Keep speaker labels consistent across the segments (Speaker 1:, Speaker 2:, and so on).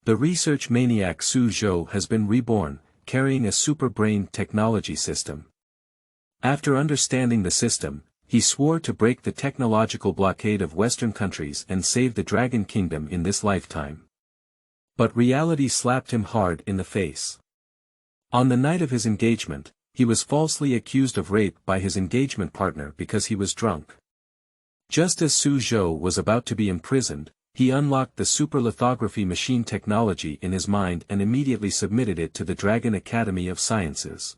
Speaker 1: The research maniac Xu Zhou has been reborn, carrying a super-brain technology system. After understanding the system, he swore to break the technological blockade of Western countries and save the Dragon Kingdom in this lifetime. But reality slapped him hard in the face. On the night of his engagement, he was falsely accused of rape by his engagement partner because he was drunk. Just as Xu Zhou was about to be imprisoned, he unlocked the super lithography machine technology in his mind and immediately submitted it to the Dragon Academy of Sciences.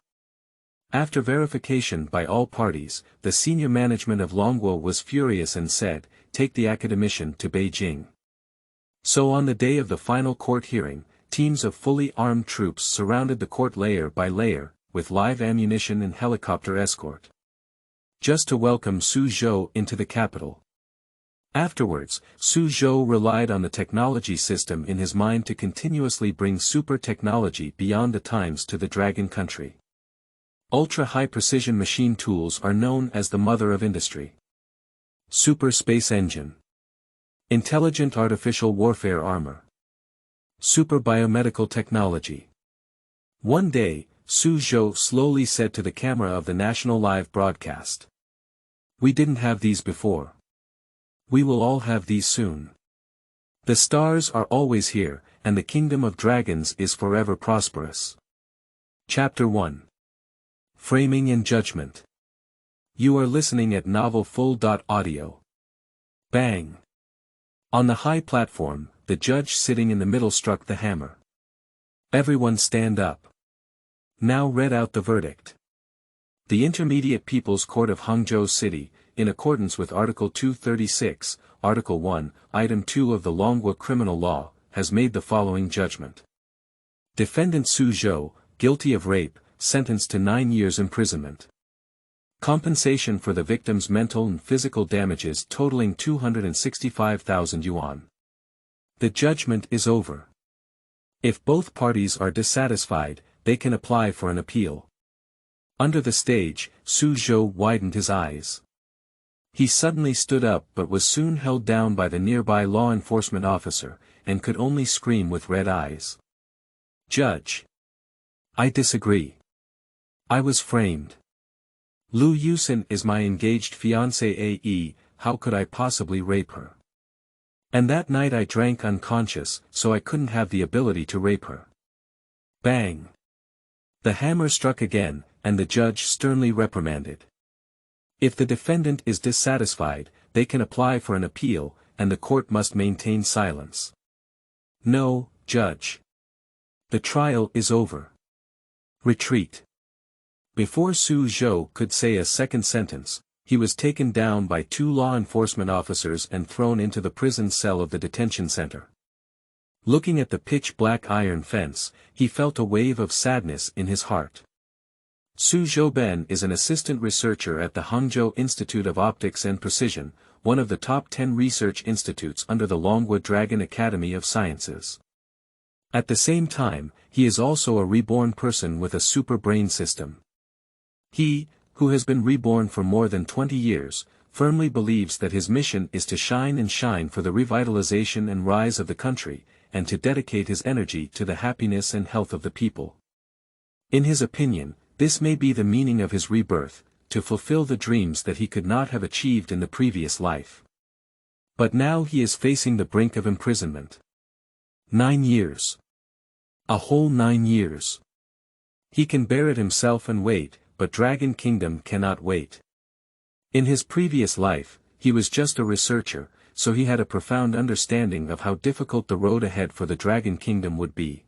Speaker 1: After verification by all parties, the senior management of Longguo was furious and said, "Take the academician to Beijing." So on the day of the final court hearing, teams of fully armed troops surrounded the court layer by layer, with live ammunition and helicopter escort. Just to welcome Xu Zhou into the capital. Afterwards, Xu Zhou relied on the technology system in his mind to continuously bring super technology beyond the times to the Dragon country. Ultra-high precision machine tools are known as the mother of industry. Super space engine. Intelligent artificial warfare armor. Super biomedical technology. One day, Xu Zhou slowly said to the camera of the national live broadcast. "We didn't have these before. We will all have these soon. The stars are always here, and the kingdom of dragons is forever prosperous." Chapter 1. Framing and Judgment. You are listening at Novel Full.Audio. Bang! On the high platform, the judge sitting in the middle struck the hammer. "Everyone stand up. Now read out the verdict. The Intermediate People's Court of Hangzhou City, in accordance with Article 236, Article 1, Item 2 of the Longguo Criminal Law, has made the following judgment. Defendant Xu Zhou, guilty of rape, sentenced to 9 years imprisonment. Compensation for the victim's mental and physical damages totaling 265,000 yuan. The judgment is over. If both parties are dissatisfied, they can apply for an appeal." Under the stage, Xu Zhou widened his eyes. He suddenly stood up but was soon held down by the nearby law enforcement officer, and could only scream with red eyes. "Judge! I disagree. I was framed. Lu Yusin is my engaged fiancée AE, how could I possibly rape her? And that night I drank unconscious, so I couldn't have the ability to rape her." Bang! The hammer struck again, and the judge sternly reprimanded. If the defendant is dissatisfied, they can apply for an appeal, and the court must maintain silence. "No, Judge. The trial is over. Retreat." Before Xu Zhou could say a second sentence, he was taken down by 2 law enforcement officers and thrown into the prison cell of the detention center. Looking at the pitch-black iron fence, he felt a wave of sadness in his heart. Xu Zhou is an assistant researcher at the Hangzhou Institute of Optics and Precision, one of the top 10 research institutes under the Longguo Dragon Academy of Sciences. At the same time, he is also a reborn person with a super brain system. He, who has been reborn for more than 20 years, firmly believes that his mission is to shine for the revitalization and rise of the country, and to dedicate his energy to the happiness and health of the people. In his opinion, this may be the meaning of his rebirth, to fulfill the dreams that he could not have achieved in the previous life. But now he is facing the brink of imprisonment. 9 years. A whole 9 years. He can bear it himself and wait, but Dragon Kingdom cannot wait. In his previous life, he was just a researcher, so he had a profound understanding of how difficult the road ahead for the Dragon Kingdom would be.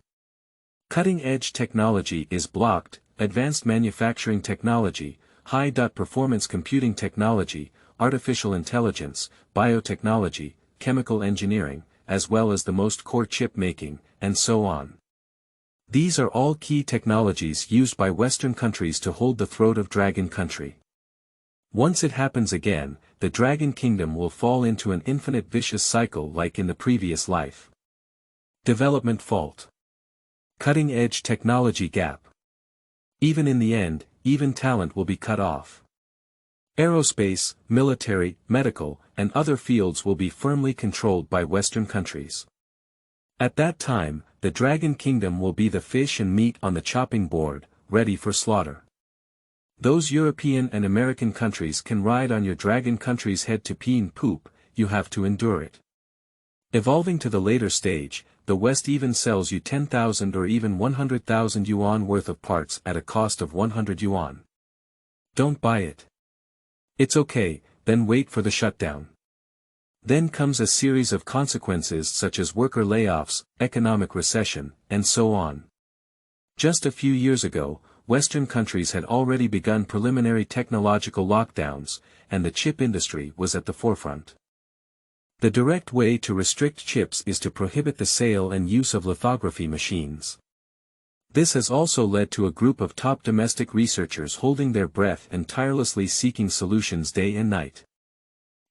Speaker 1: Cutting-edge technology is blocked, advanced manufacturing technology, high-performance computing technology, artificial intelligence, biotechnology, chemical engineering, as well as the most core chip making, and so on. These are all key technologies used by Western countries to hold the throat of Dragon Country. Once it happens again, the Dragon Kingdom will fall into an infinite vicious cycle like in the previous life. Development fault. Cutting-edge technology gap. Even in the end, even talent will be cut off. Aerospace, military, medical, and other fields will be firmly controlled by Western countries. At that time, the Dragon Kingdom will be the fish and meat on the chopping board, ready for slaughter. Those European and American countries can ride on your dragon country's head to pee and poop, you have to endure it. Evolving to the later stage, the West even sells you 10,000 or even 100,000 yuan worth of parts at a cost of 100 yuan. Don't buy it. It's okay, then wait for the shutdown. Then comes a series of consequences such as worker layoffs, economic recession, and so on. Just a few years ago, Western countries had already begun preliminary technological lockdowns, and the chip industry was at the forefront. The direct way to restrict chips is to prohibit the sale and use of lithography machines. This has also led to a group of top domestic researchers holding their breath and tirelessly seeking solutions day and night.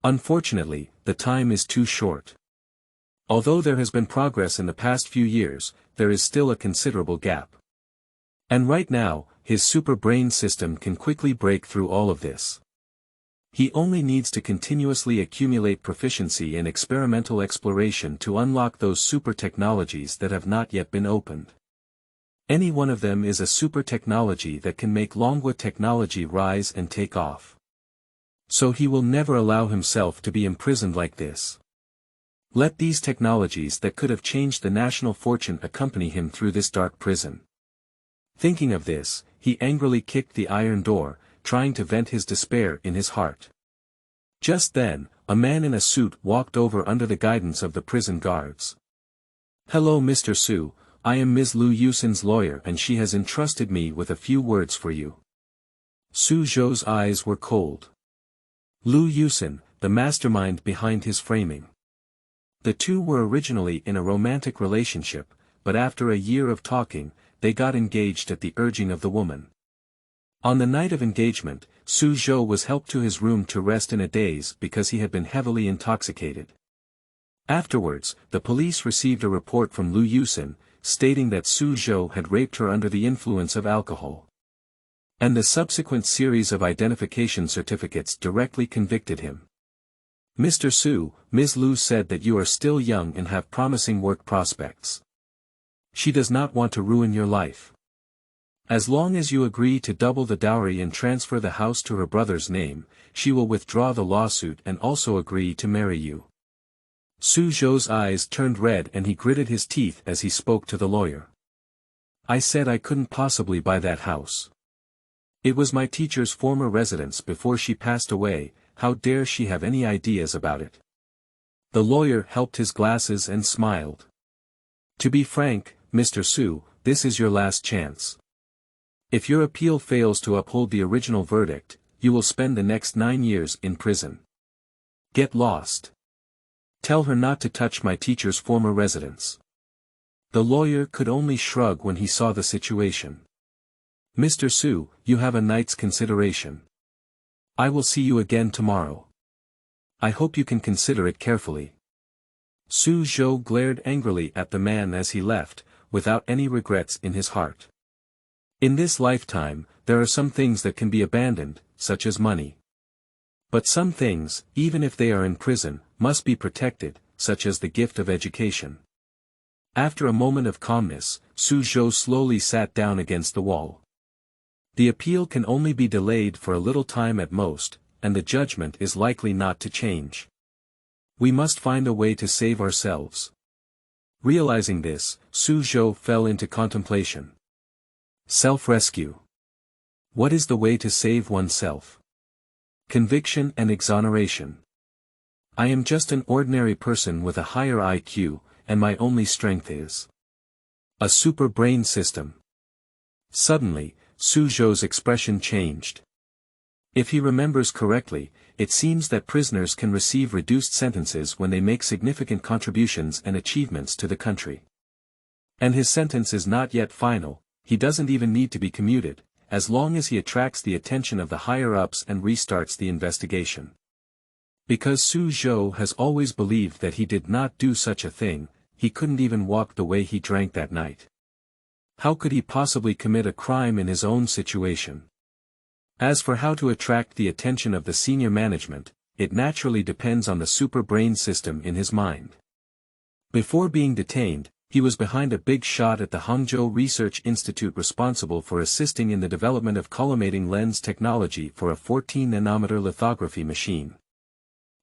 Speaker 1: Unfortunately, the time is too short. Although there has been progress in the past few years, there is still a considerable gap. And right now, his super brain system can quickly break through all of this. He only needs to continuously accumulate proficiency in experimental exploration to unlock those super technologies that have not yet been opened. Any one of them is a super technology that can make Longguo technology rise and take off. So he will never allow himself to be imprisoned like this. Let these technologies that could have changed the national fortune accompany him through this dark prison. Thinking of this, he angrily kicked the iron door, trying to vent his despair in his heart. Just then, a man in a suit walked over under the guidance of the prison guards. "Hello Mr. Xu, I am Ms. Lu Yusin's lawyer and she has entrusted me with a few words for you." Xu Zhou's eyes were cold. Lu Yusin, the mastermind behind his framing. The two were originally in a romantic relationship, but after a year of talking, they got engaged at the urging of the woman. On the night of engagement, Xu Zhou was helped to his room to rest in a daze because he had been heavily intoxicated. Afterwards, the police received a report from Lu Yusin, stating that Xu Zhou had raped her under the influence of alcohol. And the subsequent series of identification certificates directly convicted him. "Mr. Xu, Ms. Lu said that you are still young and have promising work prospects. She does not want to ruin your life. As long as you agree to double the dowry and transfer the house to her brother's name, she will withdraw the lawsuit and also agree to marry you." Xu Zhou's eyes turned red and he gritted his teeth as he spoke to the lawyer. "I said I couldn't possibly buy that house. It was my teacher's former residence before she passed away, how dare she have any ideas about it?" The lawyer helped his glasses and smiled. "To be frank, Mr. Xu, this is your last chance. If your appeal fails to uphold the original verdict, you will spend the next 9 years in prison. Get lost. Tell her not to touch my teacher's former residence." The lawyer could only shrug when he saw the situation. "Mr. Xu, you have a night's consideration. I will see you again tomorrow. I hope you can consider it carefully." Xu Zhou glared angrily at the man as he left, without any regrets in his heart. In this lifetime, there are some things that can be abandoned, such as money. But some things, even if they are in prison, must be protected, such as the gift of education. After a moment of calmness, Xu Zhou slowly sat down against the wall. The appeal can only be delayed for a little time at most, and the judgment is likely not to change. We must find a way to save ourselves. Realizing this, Xu Zhou fell into contemplation. Self-rescue. What is the way to save oneself? Conviction and exoneration. I am just an ordinary person with a higher IQ, and my only strength is a super brain system. Suddenly, Xu Zhou's expression changed. If he remembers correctly, it seems that prisoners can receive reduced sentences when they make significant contributions and achievements to the country. And his sentence is not yet final, he doesn't even need to be commuted, as long as he attracts the attention of the higher-ups and restarts the investigation. Because Xu Zhou has always believed that he did not do such a thing, he couldn't even walk the way he drank that night. How could he possibly commit a crime in his own situation? As for how to attract the attention of the senior management, it naturally depends on the super brain system in his mind. Before being detained, He was behind a big shot at the Hangzhou Research Institute responsible for assisting in the development of collimating lens technology for a 14-nanometer lithography machine.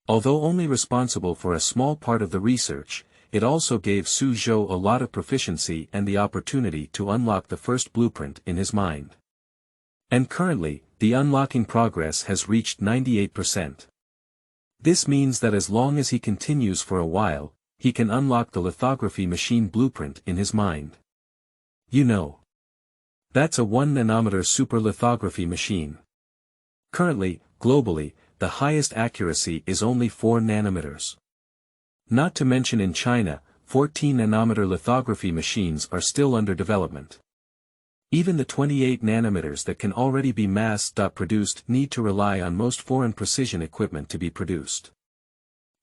Speaker 1: Although only responsible for a small part of the research, it also gave Xu Zhou a lot of proficiency and the opportunity to unlock the first blueprint in his mind. And currently, the unlocking progress has reached 98%. This means that as long as he continues for a while, he can unlock the lithography machine blueprint in his mind. You know. That's a 1-nanometer super lithography machine. Currently, globally, the highest accuracy is only 4 nanometers. Not to mention in China, 14-nanometer lithography machines are still under development. Even the 28 nanometers that can already be mass-produced need to rely on most foreign precision equipment to be produced.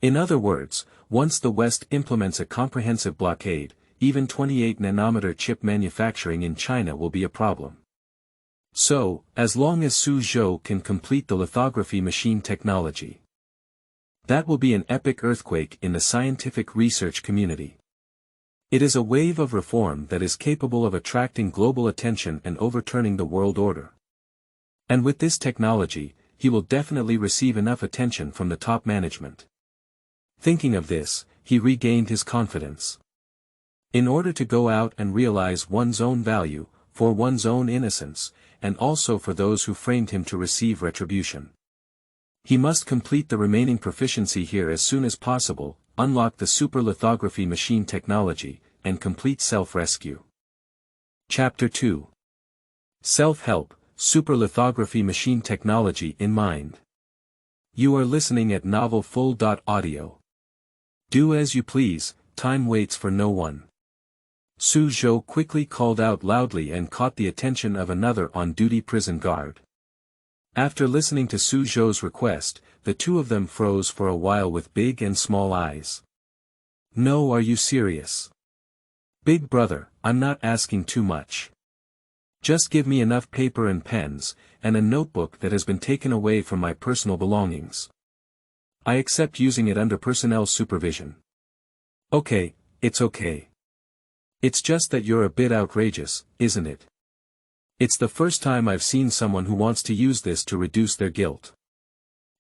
Speaker 1: In other words, once the West implements a comprehensive blockade, even 28-nanometer chip manufacturing in China will be a problem. So, as long as Xu Zhou can complete the lithography machine technology, that will be an epic earthquake in the scientific research community. It is a wave of reform that is capable of attracting global attention and overturning the world order. And with this technology, he will definitely receive enough attention from the top management. Thinking of this, he regained his confidence. In order to go out and realize one's own value, for one's own innocence, and also for those who framed him to receive retribution, he must complete the remaining proficiency here as soon as possible, unlock the super lithography machine technology, and complete self-rescue. Chapter 2. Self-help, super lithography machine technology in mind. You are listening at novelfull.audio. Do as you please, time waits for no one. Xu Zhou quickly called out loudly and caught the attention of another on-duty prison guard. After listening to Xu Zhou's request, the two of them froze for a while with big and small eyes. No, are you serious? Big brother, I'm not asking too much. Just give me enough paper and pens, and a notebook that has been taken away from my personal belongings. I accept using it under personnel supervision. Okay, it's okay. It's just that you're a bit outrageous, isn't it? It's the first time I've seen someone who wants to use this to reduce their guilt.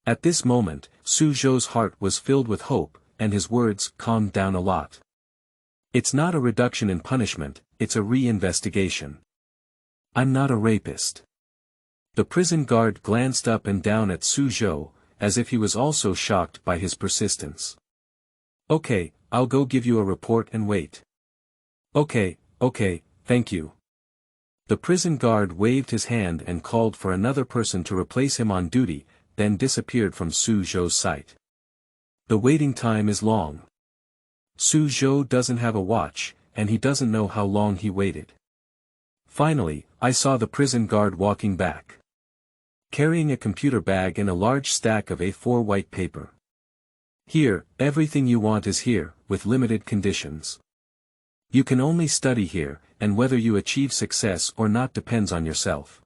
Speaker 1: At this moment, Xu Zhou's heart was filled with hope, and his words calmed down a lot. It's not a reduction in punishment, it's a re-investigation. I'm not a rapist. The prison guard glanced up and down at Xu Zhou, as if he was also shocked by his persistence. Okay, I'll go give you a report and wait. Okay, thank you. The prison guard waved his hand and called for another person to replace him on duty, then disappeared from Xu Zhou's sight. The waiting time is long. Xu Zhou doesn't have a watch, and he doesn't know how long he waited. Finally, I saw the prison guard walking back, carrying a computer bag and a large stack of A4 white paper. Here, everything you want is here, with limited conditions. You can only study here, and whether you achieve success or not depends on yourself.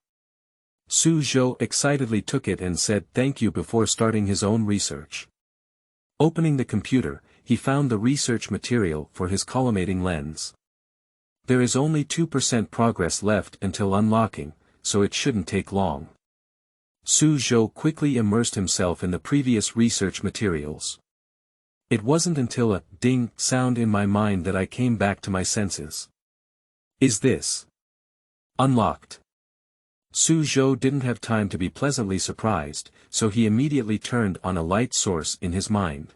Speaker 1: Xu Zhou excitedly took it and said thank you before starting his own research. Opening the computer, he found the research material for his collimating lens. There is only 2% progress left until unlocking, so it shouldn't take long. Xu Zhou quickly immersed himself in the previous research materials. It wasn't until a ding sound in my mind that I came back to my senses. Is this unlocked? Xu Zhou didn't have time to be pleasantly surprised, so he immediately turned on a light source in his mind.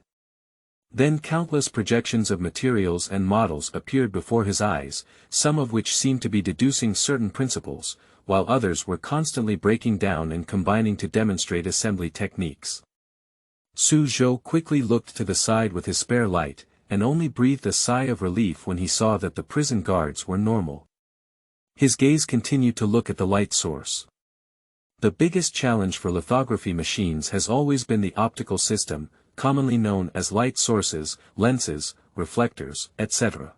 Speaker 1: Then countless projections of materials and models appeared before his eyes, some of which seemed to be deducing certain principles, while others were constantly breaking down and combining to demonstrate assembly techniques. Xu Zhou quickly looked to the side with his spare light, and only breathed a sigh of relief when he saw that the prison guards were normal. His gaze continued to look at the light source. The biggest challenge for lithography machines has always been the optical system, commonly known as light sources, lenses, reflectors, etc.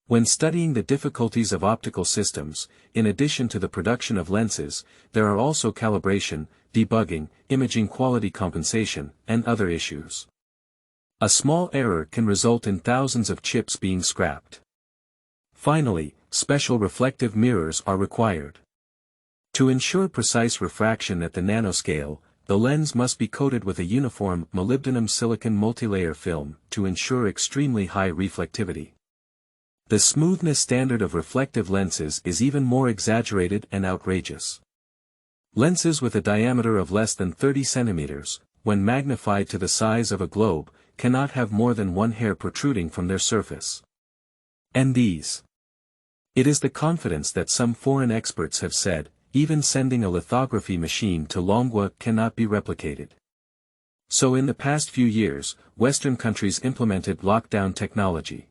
Speaker 1: When studying the difficulties of optical systems, in addition to the production of lenses, there are also calibration, debugging, imaging quality compensation, and other issues. A small error can result in thousands of chips being scrapped. Finally, special reflective mirrors are required. To ensure precise refraction at the nanoscale, the lens must be coated with a uniform molybdenum silicon multilayer film to ensure extremely high reflectivity. The smoothness standard of reflective lenses is even more exaggerated and outrageous. Lenses with a diameter of less than 30 centimeters, when magnified to the size of a globe, cannot have more than one hair protruding from their surface. And these. It is the confidence that some foreign experts have said, even sending a lithography machine to Longguo cannot be replicated. So in the past few years, Western countries implemented lockdown technology.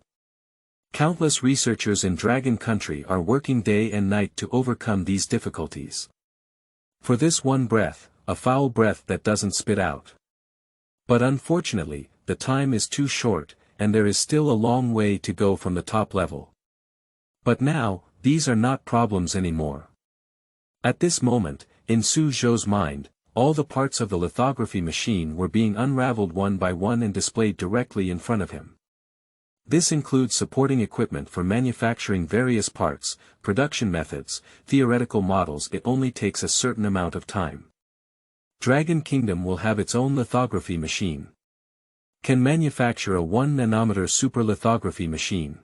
Speaker 1: Countless researchers in Dragon Country are working day and night to overcome these difficulties. For this one breath, a foul breath that doesn't spit out. But unfortunately, the time is too short, and there is still a long way to go from the top level. But now, these are not problems anymore. At this moment, in Xu Zhou's mind, all the parts of the lithography machine were being unraveled one by one and displayed directly in front of him. This includes supporting equipment for manufacturing various parts, production methods, theoretical models. It only takes a certain amount of time. Dragon Kingdom will have its own lithography machine. Can manufacture a 1 nanometer super lithography machine.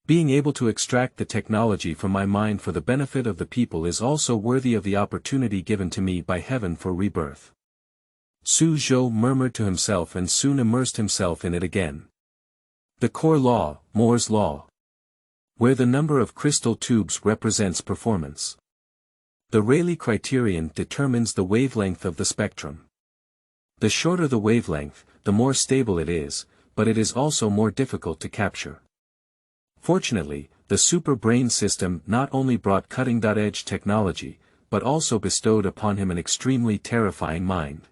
Speaker 1: Being able to extract the technology from my mind for the benefit of the people is also worthy of the opportunity given to me by heaven for rebirth. Xu Zhou murmured to himself and soon immersed himself in it again. The core law, Moore's law. Where the number of crystal tubes represents performance. The Rayleigh criterion determines the wavelength of the spectrum. The shorter the wavelength, the more stable it is, but it is also more difficult to capture. Fortunately, the super brain system not only brought cutting-edge technology, but also bestowed upon him an extremely terrifying mind.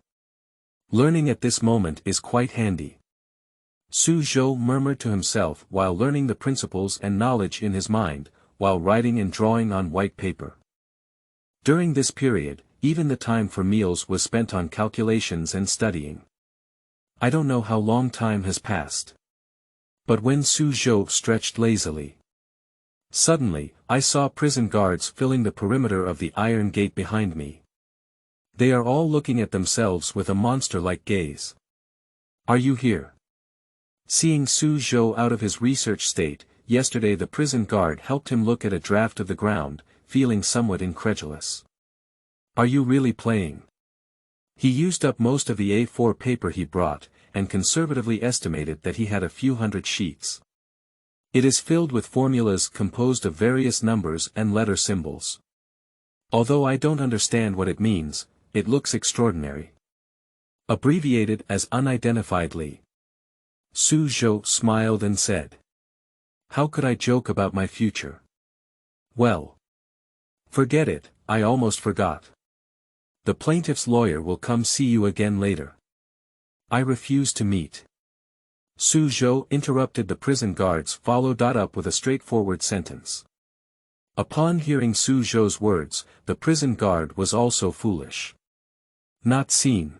Speaker 1: Learning at this moment is quite handy. Xu Zhou murmured to himself while learning the principles and knowledge in his mind, while writing and drawing on white paper. During this period, even the time for meals was spent on calculations and studying. I don't know how long time has passed. But when Xu Zhou stretched lazily, suddenly, I saw prison guards filling the perimeter of the iron gate behind me. They are all looking at themselves with a monster-like gaze. Are you here? Seeing Xu Zhou out of his research state, yesterday the prison guard helped him look at a draft of the ground, feeling somewhat incredulous. Are you really playing? He used up most of the A4 paper he brought, and conservatively estimated that he had a few hundred sheets. It is filled with formulas composed of various numbers and letter symbols. Although I don't understand what it means, it looks extraordinary. Abbreviated as unidentified Li. Xu Zhou smiled and said. How could I joke about my future? Well. Forget it, I almost forgot. The plaintiff's lawyer will come see you again later. I refuse to meet. Xu Zhou interrupted the prison guards, followed up with a straightforward sentence. Upon hearing Xu Zhou's words, the prison guard was also foolish. Not seen.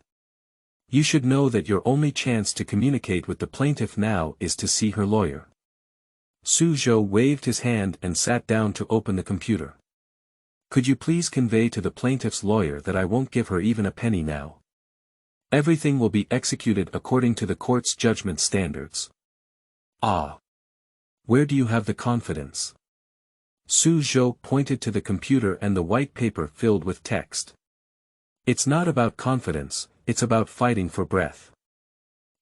Speaker 1: You should know that your only chance to communicate with the plaintiff now is to see her lawyer. Xu Zhou waved his hand and sat down to open the computer. Could you please convey to the plaintiff's lawyer that I won't give her even a penny now? Everything will be executed according to the court's judgment standards. Ah. Where do you have the confidence? Xu Zhou pointed to the computer and the white paper filled with text. It's not about confidence, it's about fighting for breath.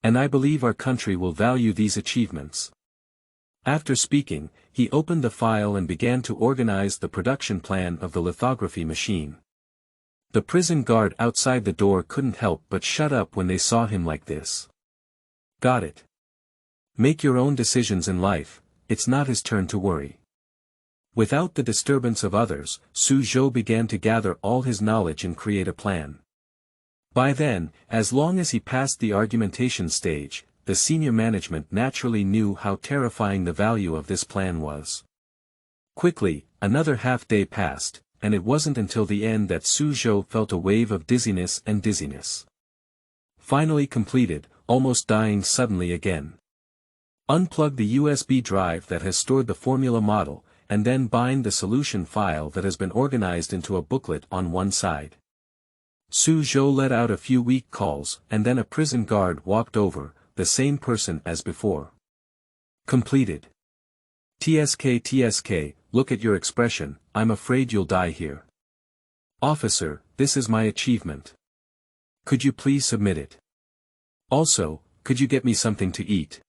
Speaker 1: And I believe our country will value these achievements. After speaking, he opened the file and began to organize the production plan of the lithography machine. The prison guard outside the door couldn't help but shut up when they saw him like this. Got it. Make your own decisions in life, it's not his turn to worry. Without the disturbance of others, Xu Zhou began to gather all his knowledge and create a plan. By then, as long as he passed the argumentation stage, the senior management naturally knew how terrifying the value of this plan was. Quickly, another half-day passed, and it wasn't until the end that Xu Zhou felt a wave of dizziness. Finally completed, almost dying suddenly again. Unplug the USB drive that has stored the formula model, and then bind the solution file that has been organized into a booklet on one side. Xu Zhou let out a few weak calls, and then a prison guard walked over, the same person as before. Completed. TSK, look at your expression, I'm afraid you'll die here. Officer, this is my achievement. Could you please submit it? Also, could you get me something to eat?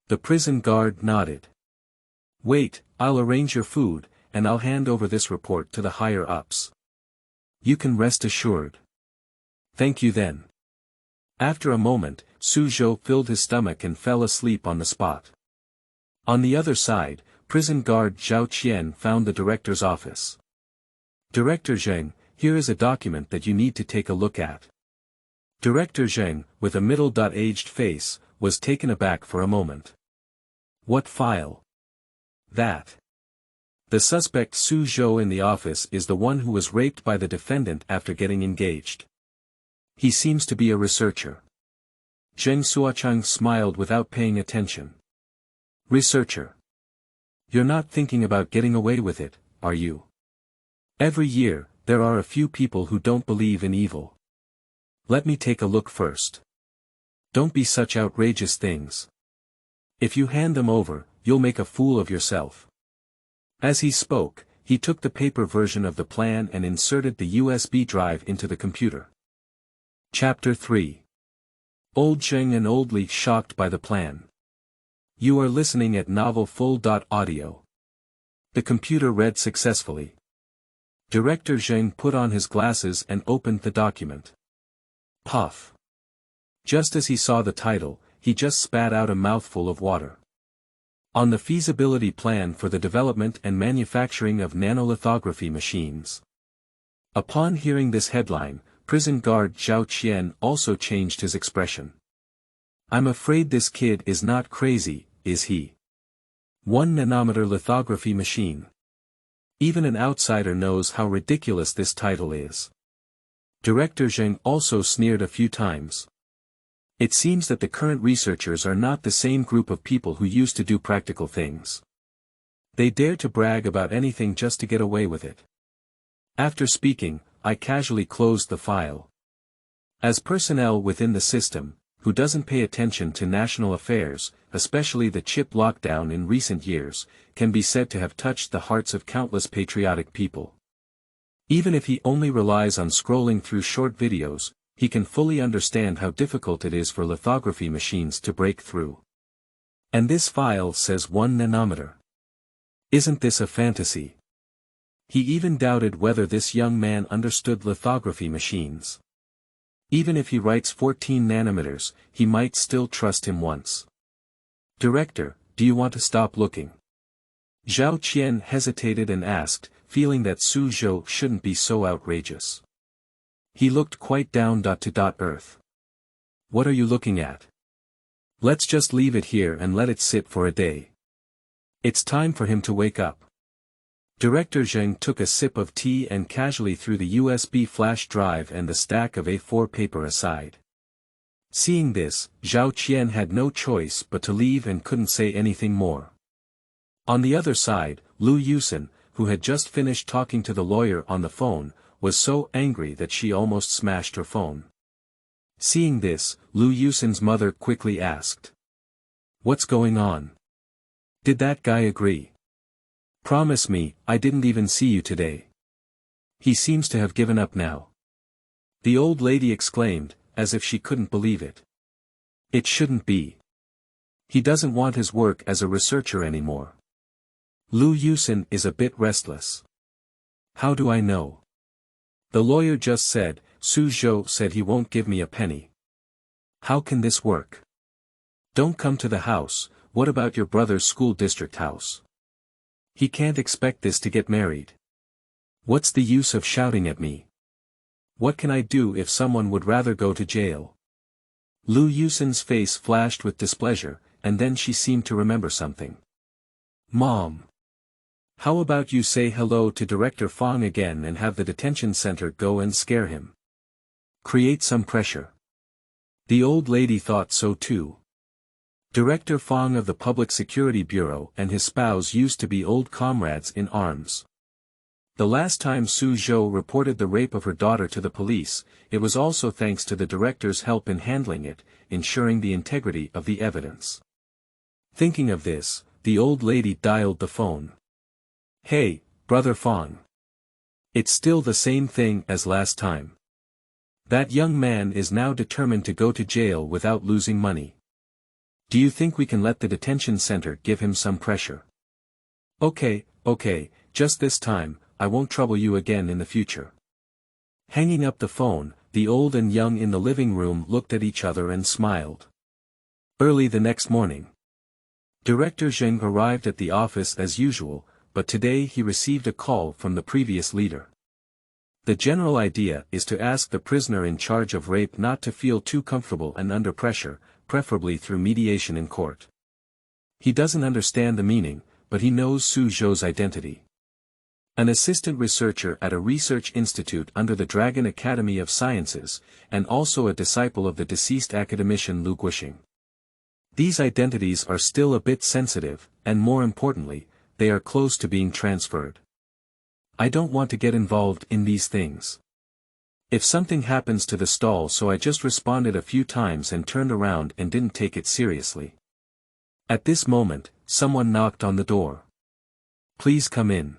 Speaker 1: The prison guard nodded. Wait, I'll arrange your food, and I'll hand over this report to the higher-ups. You can rest assured. Thank you then. After a moment, Xu Zhou filled his stomach and fell asleep on the spot. On the other side, prison guard Zhao Qian found the director's office. Director Zheng, here is a document that you need to take a look at. Director Zheng, with a middle-aged face, was taken aback for a moment. What file? That. The suspect Xu Zhou in the office is the one who was raped by the defendant after getting engaged. He seems to be a researcher. Zheng Suochang smiled without paying attention. Researcher. You're not thinking about getting away with it, are you? Every year, there are a few people who don't believe in evil. Let me take a look first. Don't be such outrageous things. If you hand them over, you'll make a fool of yourself. As he spoke, he took the paper version of the plan and inserted the USB drive into the computer. Chapter 3. Old Zheng and Old Li shocked by the plan. You are listening at Novel Full.audio. The computer read successfully. Director Zheng put on his glasses and opened the document. Puff. Just as he saw the title, he just spat out a mouthful of water. On the feasibility plan for the development and manufacturing of nanolithography machines. Upon hearing this headline, prison guard Zhao Qian also changed his expression. I'm afraid this kid is not crazy, is he? 1 nanometer lithography machine. Even an outsider knows how ridiculous this title is. Director Zheng also sneered a few times. It seems that the current researchers are not the same group of people who used to do practical things. They dare to brag about anything just to get away with it. After speaking, I casually closed the file. As personnel within the system, who doesn't pay attention to national affairs, especially the chip lockdown in recent years, can be said to have touched the hearts of countless patriotic people. Even if he only relies on scrolling through short videos, he can fully understand how difficult it is for lithography machines to break through. And this file says 1 nanometer. Isn't this a fantasy? He even doubted whether this young man understood lithography machines. Even if he writes 14 nanometers, he might still trust him once. Director, do you want to stop looking? Zhao Qian hesitated and asked, feeling that Xu Zhou shouldn't be so outrageous. He looked quite down to earth. What are you looking at? Let's just leave it here and let it sit for a day. It's time for him to wake up. Director Zheng took a sip of tea and casually threw the USB flash drive and the stack of A4 paper aside. Seeing this, Zhao Qian had no choice but to leave and couldn't say anything more. On the other side, Lu Yusen, who had just finished talking to the lawyer on the phone, was so angry that she almost smashed her phone. Seeing this, Lu Yusen's mother quickly asked. What's going on? Did that guy agree? Promise me, I didn't even see you today. He seems to have given up now. The old lady exclaimed, as if she couldn't believe it. It shouldn't be. He doesn't want his work as a researcher anymore. Lu Yusen is a bit restless. How do I know? The lawyer just said, Xu Zhou said he won't give me a penny. How can this work? Don't come to the house, what about your brother's school district house? He can't expect this to get married. What's the use of shouting at me? What can I do if someone would rather go to jail? Lu Yusen's face flashed with displeasure, and then she seemed to remember something. Mom. How about you say hello to Director Fong again and have the detention center go and scare him? Create some pressure. The old lady thought so too. Director Fang of the Public Security Bureau and his spouse used to be old comrades in arms. The last time Xu Zhou reported the rape of her daughter to the police, it was also thanks to the director's help in handling it, ensuring the integrity of the evidence. Thinking of this, the old lady dialed the phone. "Hey, Brother Fang. It's still the same thing as last time. That young man is now determined to go to jail without losing money. Do you think we can let the detention center give him some pressure?" Okay, just this time, I won't trouble you again in the future." Hanging up the phone, the old and young in the living room looked at each other and smiled. Early the next morning, Director Zheng arrived at the office as usual, but today he received a call from the previous leader. The general idea is to ask the prisoner in charge of rape not to feel too comfortable and under pressure, preferably through mediation in court. He doesn't understand the meaning, but he knows Xu Zhou's identity. An assistant researcher at a research institute under the Dragon Academy of Sciences, and also a disciple of the deceased academician Longguo. These identities are still a bit sensitive, and more importantly, they are close to being transferred. I don't want to get involved in these things. If something happens to the stall, so I just responded a few times and turned around and didn't take it seriously. At this moment, someone knocked on the door. "Please come in.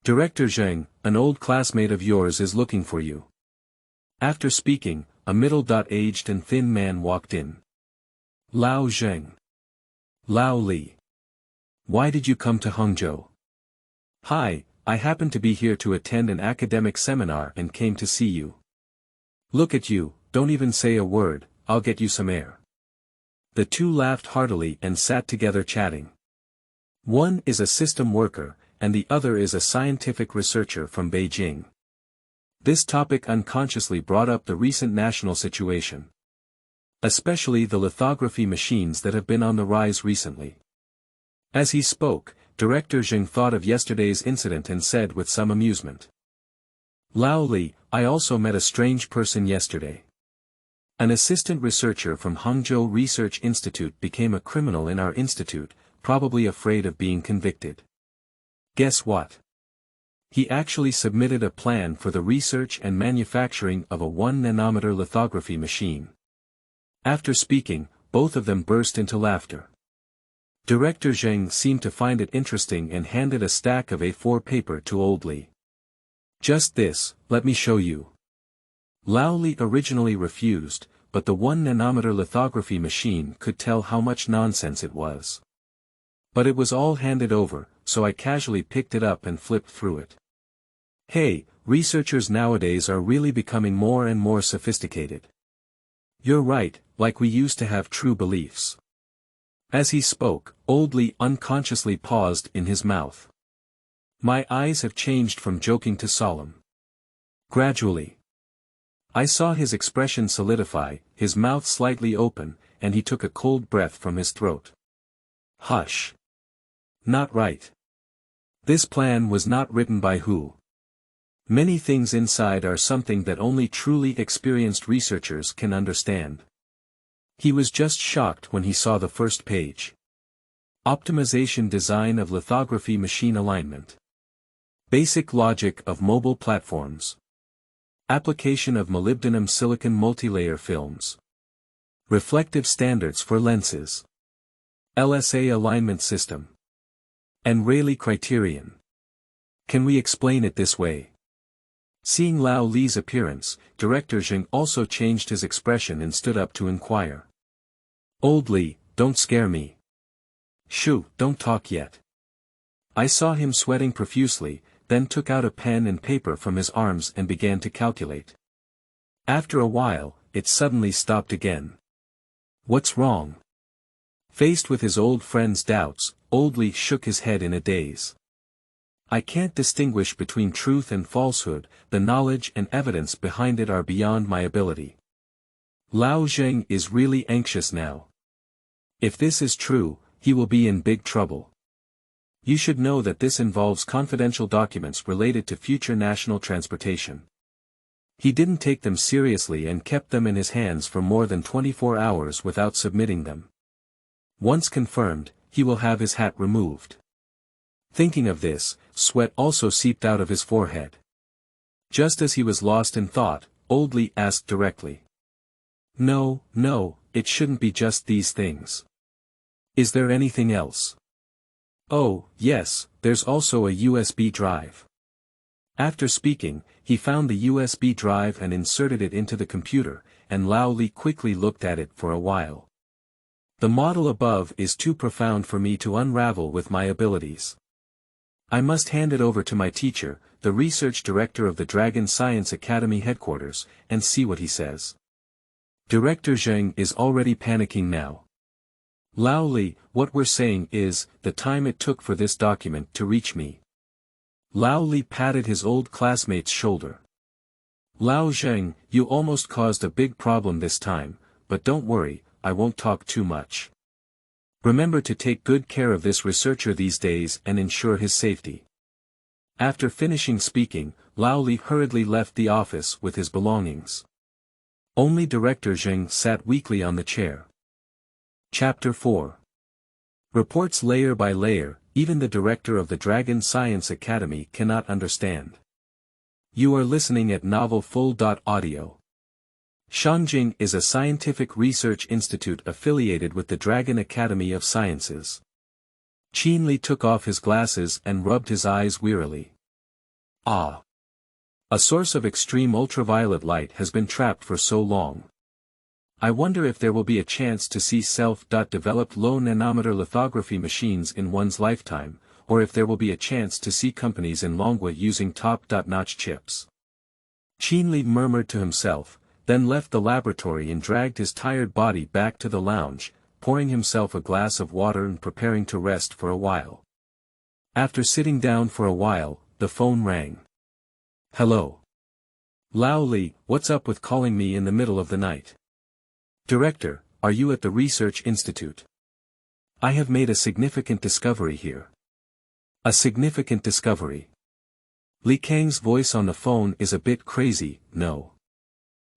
Speaker 1: Director Zheng, an old classmate of yours is looking for you." After speaking, a middle-aged and thin man walked in. "Lao Zheng. Lao Li. Why did you come to Hangzhou?" "Hi, I happened to be here to attend an academic seminar and came to see you." "Look at you, don't even say a word, I'll get you some air." The two laughed heartily and sat together chatting. One is a system worker, and the other is a scientific researcher from Beijing. This topic unconsciously brought up the recent national situation. Especially the lithography machines that have been on the rise recently. As he spoke, Director Zheng thought of yesterday's incident and said with some amusement. "Lao Li, I also met a strange person yesterday. An assistant researcher from Hangzhou Research Institute became a criminal in our institute, probably afraid of being convicted. Guess what? He actually submitted a plan for the research and manufacturing of a 1-nanometer lithography machine." After speaking, both of them burst into laughter. Director Zheng seemed to find it interesting and handed a stack of A4 paper to Old Li. "Just this, let me show you." Lao Li originally refused, but the 1-nanometer lithography machine could tell how much nonsense it was. But it was all handed over, so I casually picked it up and flipped through it. Hey, researchers nowadays are really becoming more and more sophisticated. You're right, like we used to have true beliefs. As he spoke, Old Li unconsciously paused in his mouth. My eyes have changed from joking to solemn. Gradually, I saw his expression solidify, his mouth slightly open, and he took a cold breath from his throat. Hush. Not right. This plan was not written by who. Many things inside are something that only truly experienced researchers can understand. He was just shocked when he saw the first page. Optimization design of lithography machine alignment. Basic logic of mobile platforms. Application of molybdenum silicon multilayer films. Reflective standards for lenses. LSA alignment system. And Rayleigh criterion. Can we explain it this way? Seeing Lao Li's appearance, Director Zheng also changed his expression and stood up to inquire. Old Li, don't scare me. Shoo, don't talk yet. I saw him sweating profusely, then took out a pen and paper from his arms and began to calculate. After a while, it suddenly stopped again. What's wrong? Faced with his old friend's doubts, Old Li shook his head in a daze. I can't distinguish between truth and falsehood, the knowledge and evidence behind it are beyond my ability. Lao Zheng is really anxious now. If this is true, he will be in big trouble. You should know that this involves confidential documents related to future national transportation. He didn't take them seriously and kept them in his hands for more than 24 hours without submitting them. Once confirmed, he will have his hat removed. Thinking of this, sweat also seeped out of his forehead. Just as he was lost in thought, old Li asked directly. No, no, it shouldn't be just these things. Is there anything else? Oh, yes, there's also a USB drive. After speaking, he found the USB drive and inserted it into the computer, and Lao Li quickly looked at it for a while. The model above is too profound for me to unravel with my abilities. I must hand it over to my teacher, the research director of the Dragon Science Academy headquarters, and see what he says. Director Zheng is already panicking now. Lao Li, what we're saying is, the time it took for this document to reach me. Lao Li patted his old classmate's shoulder. Lao Zheng, you almost caused a big problem this time, but don't worry, I won't talk too much. Remember to take good care of this researcher these days and ensure his safety. After finishing speaking, Lao Li hurriedly left the office with his belongings. Only Director Zheng sat weakly on the chair. Chapter 4. Reports layer by layer, even the director of the Dragon Science Academy cannot understand. You are listening at Novel Full.Audio. Shangjing is a scientific research institute affiliated with the Dragon Academy of Sciences. Qin Li took off his glasses and rubbed his eyes wearily. Ah! A source of extreme ultraviolet light has been trapped for so long. I wonder if there will be a chance to see self-developed low-nanometer lithography machines in one's lifetime, or if there will be a chance to see companies in Longguo using top-notch chips. Qin Li murmured to himself, then left the laboratory and dragged his tired body back to the lounge, pouring himself a glass of water and preparing to rest for a while. After sitting down for a while, the phone rang. Hello. Lao Li, what's up with calling me in the middle of the night? Director, are you at the Research Institute? I have made a significant discovery here. A significant discovery. Li Kang's voice on the phone is a bit crazy, no.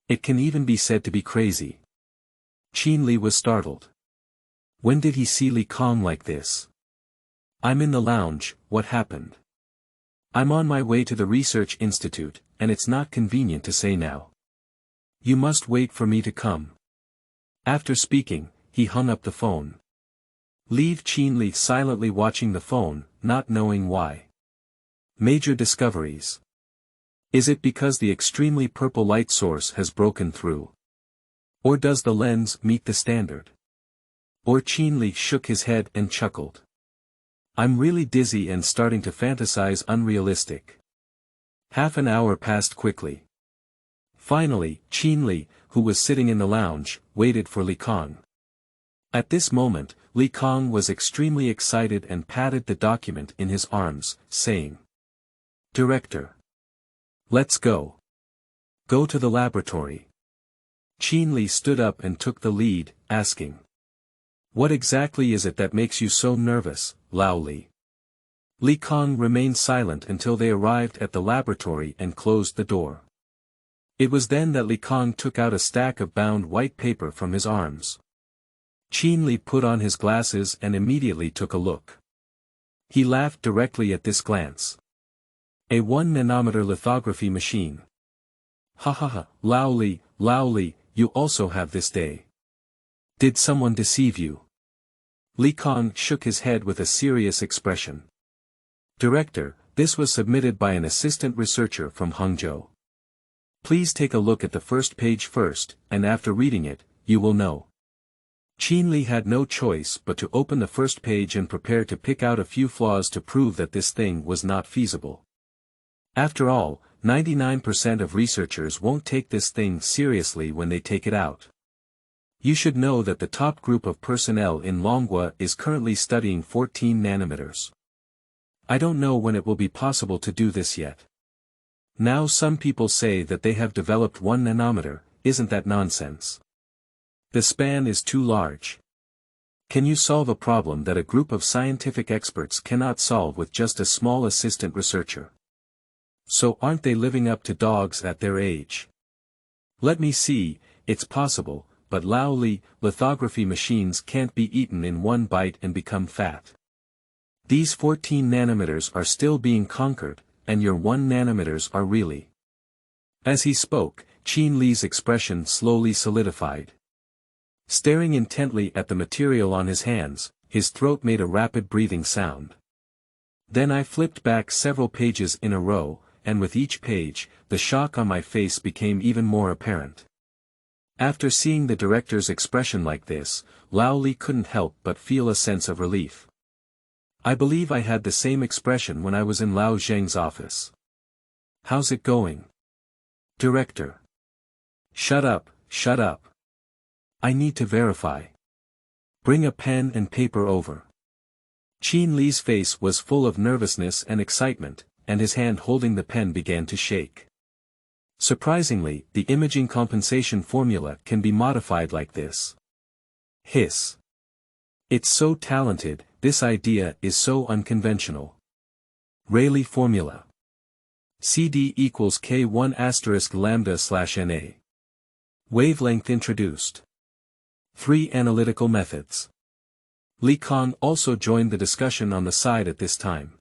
Speaker 1: It can even be said to be crazy. Qin Li was startled. When did he see Li Kang like this? I'm in the lounge, what happened? I'm on my way to the Research Institute, and it's not convenient to say now. You must wait for me to come. After speaking, he hung up the phone. Leave Qin Li silently watching the phone, not knowing why. Major discoveries. Is it because the extremely purple light source has broken through? Or does the lens meet the standard? Or Qin Li shook his head and chuckled. I'm really dizzy and starting to fantasize unrealistic. Half an hour passed quickly. Finally, Qin Li, who was sitting in the lounge, waited for Li Kang. At this moment, Li Kang was extremely excited and patted the document in his arms, saying, Director. Let's go. Go to the laboratory. Qin Li stood up and took the lead, asking. What exactly is it that makes you so nervous, Lao Li? Li Kang remained silent until they arrived at the laboratory and closed the door. It was then that Li Kang took out a stack of bound white paper from his arms. Qin Li put on his glasses and immediately took a look. He laughed directly at this glance. A 1-nanometer lithography machine. Ha ha ha, Lao Li, you also have this day. Did someone deceive you? Li Kang shook his head with a serious expression. Director, this was submitted by an assistant researcher from Hangzhou. Please take a look at the first page first, and after reading it, you will know. Qin Li had no choice but to open the first page and prepare to pick out a few flaws to prove that this thing was not feasible. After all, 99% of researchers won't take this thing seriously when they take it out. You should know that the top group of personnel in Longguo is currently studying 14 nanometers. I don't know when it will be possible to do this yet. Now some people say that they have developed 1 nanometer, isn't that nonsense? The span is too large. Can you solve a problem that a group of scientific experts cannot solve with just a small assistant researcher? So aren't they living up to dogs at their age? Let me see, it's possible, but Lao Li, lithography machines can't be eaten in one bite and become fat. These 14 nanometers are still being conquered, and your 1 nanometers are really. As he spoke, Qin Li's expression slowly solidified. Staring intently at the material on his hands, his throat made a rapid breathing sound. Then I flipped back several pages in a row, and with each page, the shock on my face became even more apparent. After seeing the director's expression like this, Lao Li couldn't help but feel a sense of relief. I believe I had the same expression when I was in Lao Zheng's office. "How's it going?" "Director." Shut up, shut up. I need to verify. Bring a pen and paper over." Qin Li's face was full of nervousness and excitement, and his hand holding the pen began to shake. Surprisingly, the imaging compensation formula can be modified like this. Hiss. It's so talented, this idea is so unconventional. Rayleigh formula. CD equals K1 asterisk lambda/NA. Wavelength introduced. 3 analytical methods. Li Kong also joined the discussion on the side at this time.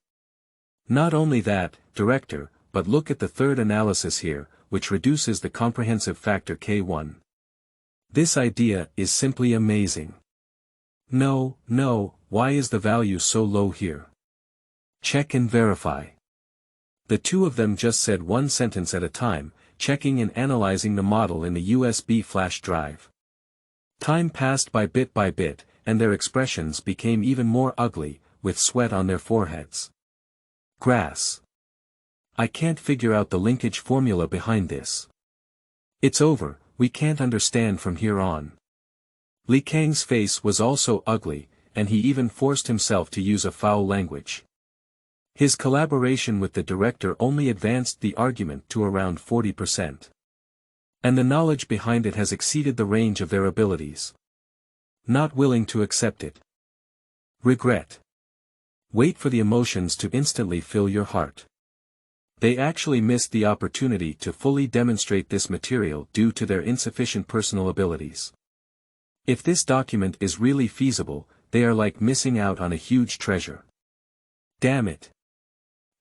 Speaker 1: "Not only that, Director, but look at the third analysis here, which reduces the comprehensive factor K1. This idea is simply amazing." No, why is the value so low here? Check and verify." The two of them just said one sentence at a time, checking and analyzing the model in the USB flash drive. Time passed by bit, and their expressions became even more ugly, with sweat on their foreheads. Grass. I can't figure out the linkage formula behind this. It's over, we can't understand from here on. Li Kang's face was also ugly, and he even forced himself to use a foul language. His collaboration with the director only advanced the argument to around 40%. And the knowledge behind it has exceeded the range of their abilities. Not willing to accept it. Regret. Wait for the emotions to instantly fill your heart. They actually missed the opportunity to fully demonstrate this material due to their insufficient personal abilities. If this document is really feasible, they are like missing out on a huge treasure. Damn it.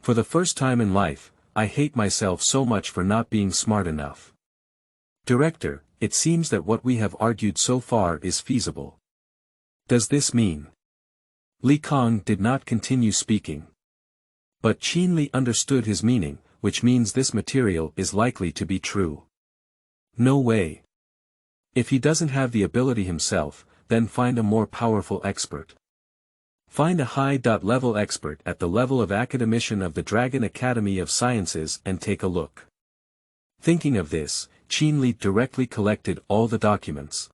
Speaker 1: For the first time in life, I hate myself so much for not being smart enough. Director, it seems that what we have argued so far is feasible. Does this mean? Li Kong did not continue speaking. But Qin Li understood his meaning, which means this material is likely to be true. No way. If he doesn't have the ability himself, then find a more powerful expert. Find a high-level expert at the level of Academician of the Dragon Academy of Sciences and take a look. Thinking of this, Qin Li directly collected all the documents.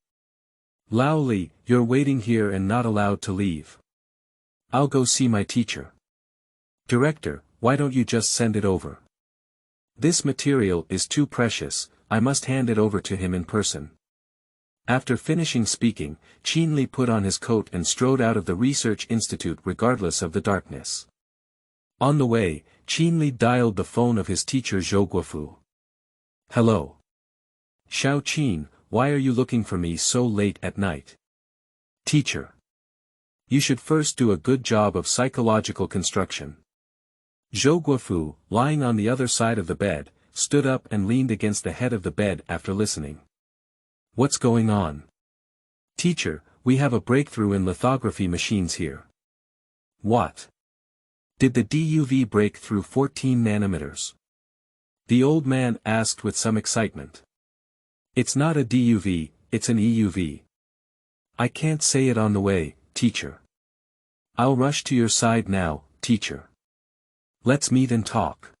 Speaker 1: Lao Li, you're waiting here and not allowed to leave. I'll go see my teacher. Director, why don't you just send it over? This material is too precious, I must hand it over to him in person. After finishing speaking, Qin Li put on his coat and strode out of the research institute regardless of the darkness. On the way, Qin Li dialed the phone of his teacher Zhou Guofu. Hello. Xiao Qin, why are you looking for me so late at night? Teacher. You should first do a good job of psychological construction. Zhou Guofu, lying on the other side of the bed, stood up and leaned against the head of the bed after listening. What's going on? Teacher, we have a breakthrough in lithography machines here. What? Did the DUV break through 14 nanometers? The old man asked with some excitement. It's not a DUV, it's an EUV. I can't say it on the way, teacher. I'll rush to your side now, teacher. Let's meet and talk.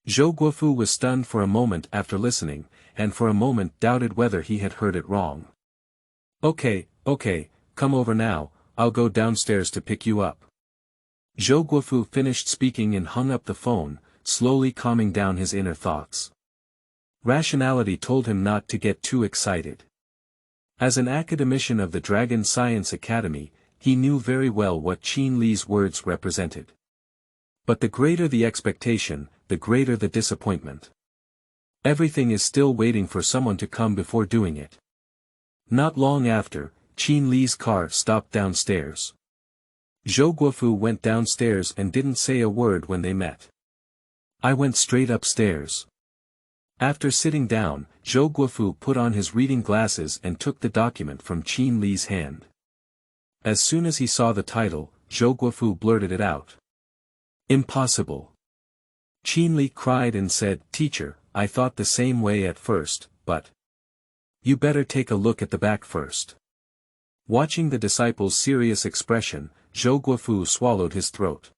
Speaker 1: Zhou Guofu was stunned for a moment after listening, and for a moment doubted whether he had heard it wrong. Okay, come over now, I'll go downstairs to pick you up. Zhou Guofu finished speaking and hung up the phone, slowly calming down his inner thoughts. Rationality told him not to get too excited. As an academician of the Dragon Science Academy, he knew very well what Qin Li's words represented. But the greater the expectation, the greater the disappointment. Everything is still waiting for someone to come before doing it. Not long after, Qin Li's car stopped downstairs. Zhou Guofu went downstairs and didn't say a word when they met. I went straight upstairs. After sitting down, Zhou Guofu put on his reading glasses and took the document from Qin Li's hand. As soon as he saw the title, Zhou Guofu blurted it out. Impossible. Qin Li cried and said, "Teacher, I thought the same way at first, but you better take a look at the back first." Watching the disciple's serious expression, Zhou Guofu swallowed his throat.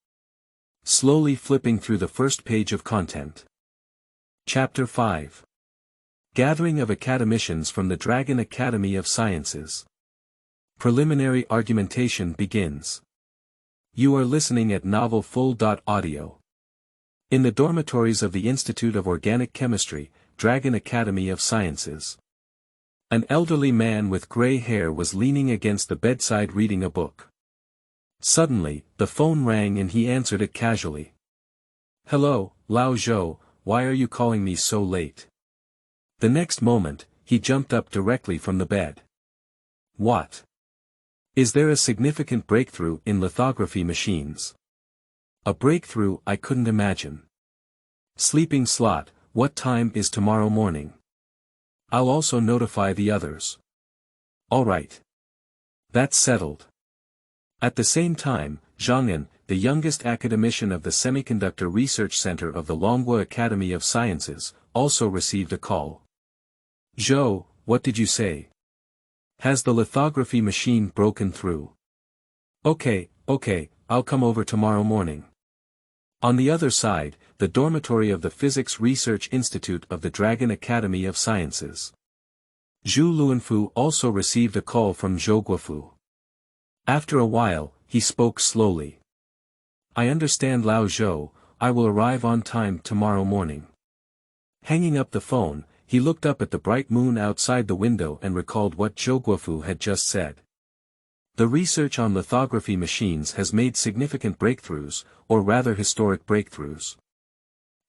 Speaker 1: Slowly flipping through the first page of content. Chapter 5. Gathering of Academicians from the Dragon Academy of Sciences. Preliminary argumentation begins. You are listening at Novel Full.Audio. In the dormitories of the Institute of Organic Chemistry, Dragon Academy of Sciences. An elderly man with gray hair was leaning against the bedside reading a book. Suddenly, the phone rang and he answered it casually. "Hello, Lao Zhou, why are you calling me so late?" The next moment, he jumped up directly from the bed. "What? Is there a significant breakthrough in lithography machines?" "A breakthrough I couldn't imagine." "Sleeping slot, what time is tomorrow morning?" "I'll also notify the others." "All right. That's settled." At the same time, Zheng, the youngest academician of the Semiconductor Research Center of the Longguo Academy of Sciences, also received a call. "Zhou, what did you say? Has the lithography machine broken through?" Okay, I'll come over tomorrow morning." On the other side, the dormitory of the Physics Research Institute of the Dragon Academy of Sciences. Zhu Luanfu also received a call from Zhou Guofu. After a while, he spoke slowly. "I understand, Lao Zhou, I will arrive on time tomorrow morning." Hanging up the phone, he looked up at the bright moon outside the window and recalled what Zhou Guofu had just said. The research on lithography machines has made significant breakthroughs, or rather historic breakthroughs.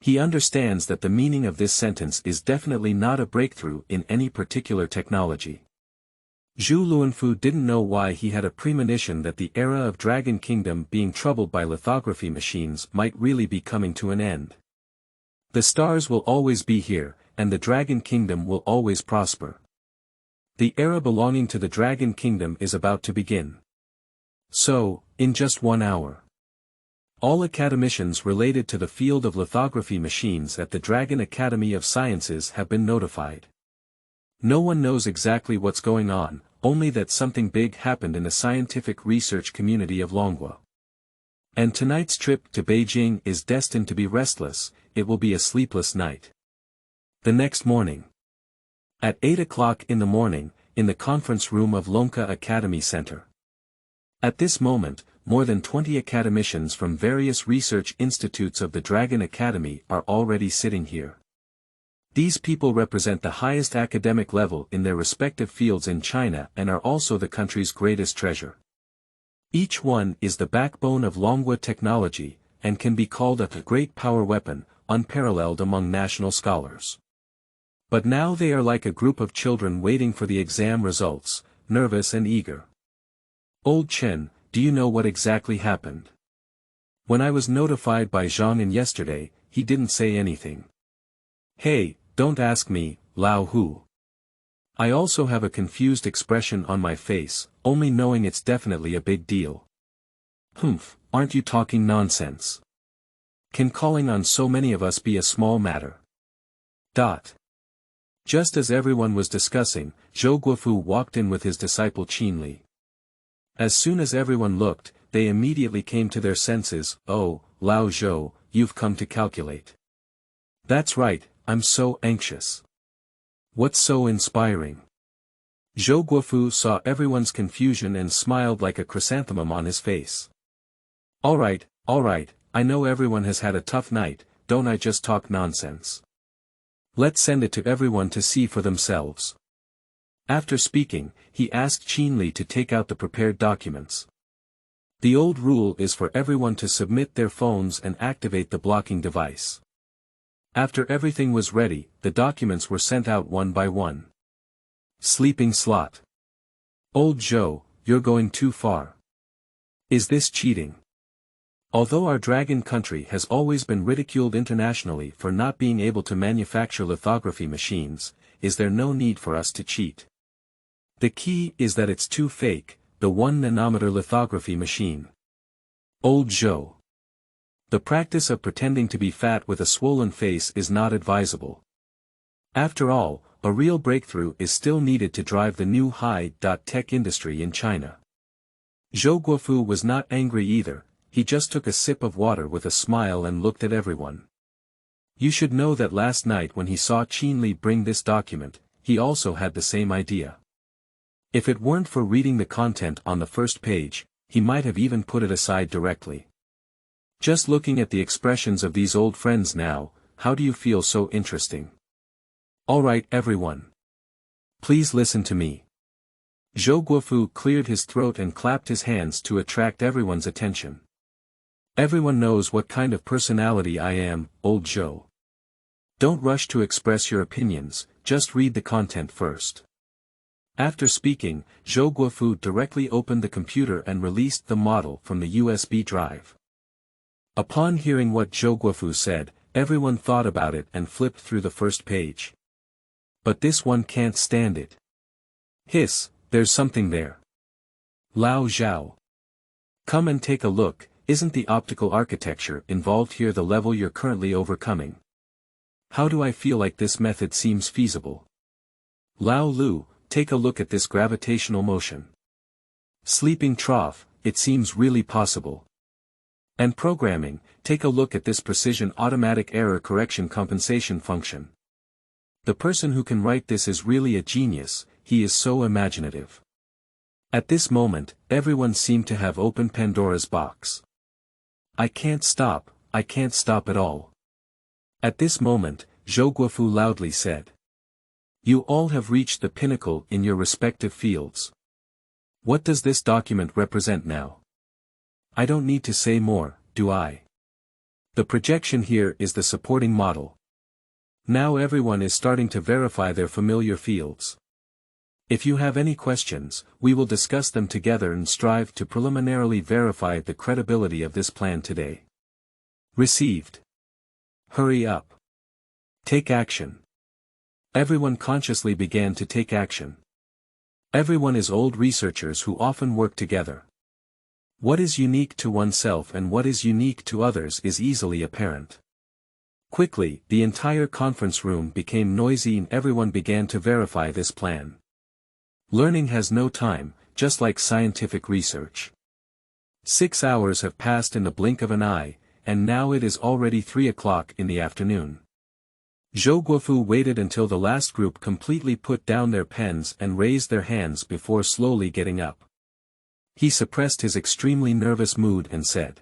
Speaker 1: He understands that the meaning of this sentence is definitely not a breakthrough in any particular technology. Zhu Luanfu didn't know why he had a premonition that the era of Dragon Kingdom being troubled by lithography machines might really be coming to an end. The stars will always be here, and the Dragon Kingdom will always prosper. The era belonging to the Dragon Kingdom is about to begin. So, in just 1 hour, all academicians related to the field of lithography machines at the Dragon Academy of Sciences have been notified. No one knows exactly what's going on, only that something big happened in the scientific research community of Longguo. And tonight's trip to Beijing is destined to be restless, it will be a sleepless night. The next morning. At 8 o'clock in the morning, in the conference room of Longguo Academy Center. At this moment, more than 20 academicians from various research institutes of the Dragon Academy are already sitting here. These people represent the highest academic level in their respective fields in China and are also the country's greatest treasure. Each one is the backbone of Longguo technology, and can be called a great power weapon, unparalleled among national scholars. But now they are like a group of children waiting for the exam results, nervous and eager. "Old Chen, do you know what exactly happened?" "When I was notified by Zheng yesterday, he didn't say anything." "Hey, don't ask me, Lao Hu. I also have a confused expression on my face, only knowing it's definitely a big deal." "Humph, aren't you talking nonsense? Can calling on so many of us be a small matter?" Just as everyone was discussing, Zhou Guofu walked in with his disciple Qin Li. As soon as everyone looked, they immediately came to their senses. "Oh, Lao Zhou, you've come to calculate." "That's right, I'm so anxious." "What's so inspiring?" Zhou Guofu saw everyone's confusion and smiled like a chrysanthemum on his face. All right, I know everyone has had a tough night, don't I just talk nonsense? Let's send it to everyone to see for themselves." After speaking, he asked Qin Li to take out the prepared documents. The old rule is for everyone to submit their phones and activate the blocking device. After everything was ready, the documents were sent out one by one. Sleeping slot. Old Zhou, you're going too far. Is this cheating? Although our dragon country has always been ridiculed internationally for not being able to manufacture lithography machines, is there no need for us to cheat? The key is that it's too fake, the 1 nanometer lithography machine. Old Zhou. The practice of pretending to be fat with a swollen face is not advisable. After all, a real breakthrough is still needed to drive the new high-tech industry in China. Zhou Guofu was not angry either, he just took a sip of water with a smile and looked at everyone. You should know that last night when he saw Qin Li bring this document, he also had the same idea. If it weren't for reading the content on the first page, he might have even put it aside directly. Just looking at the expressions of these old friends now, how do you feel so interesting? Alright everyone. Please listen to me. Zhou Guofu cleared his throat and clapped his hands to attract everyone's attention. Everyone knows what kind of personality I am, old Zhou. Don't rush to express your opinions, just read the content first. After speaking, Zhou Guofu directly opened the computer and released the model from the USB drive. Upon hearing what Zhou Guofu said, everyone thought about it and flipped through the first page. But this one can't stand it. Hiss, there's something there. Lao Zhao. Come and take a look, isn't the optical architecture involved here the level you're currently overcoming? How do I feel like this method seems feasible? Lao Lu, take a look at this gravitational motion. Sleeping trough, it seems really possible. And programming, take a look at this precision automatic error correction compensation function. The person who can write this is really a genius, he is so imaginative. At this moment, everyone seemed to have opened Pandora's box. I can't stop at all. At this moment, Zhou Guofu loudly said. You all have reached the pinnacle in your respective fields. What does this document represent now? I don't need to say more, do I? The projection here is the supporting model. Now everyone is starting to verify their familiar fields. If you have any questions, we will discuss them together and strive to preliminarily verify the credibility of this plan today. Received. Hurry up. Take action. Everyone consciously began to take action. Everyone is old researchers who often work together. What is unique to oneself and what is unique to others is easily apparent. Quickly, the entire conference room became noisy and everyone began to verify this plan. Learning has no time, just like scientific research. 6 hours have passed in the blink of an eye, and now it is already 3 o'clock in the afternoon. Zhou Guofu waited until the last group completely put down their pens and raised their hands before slowly getting up. He suppressed his extremely nervous mood and said,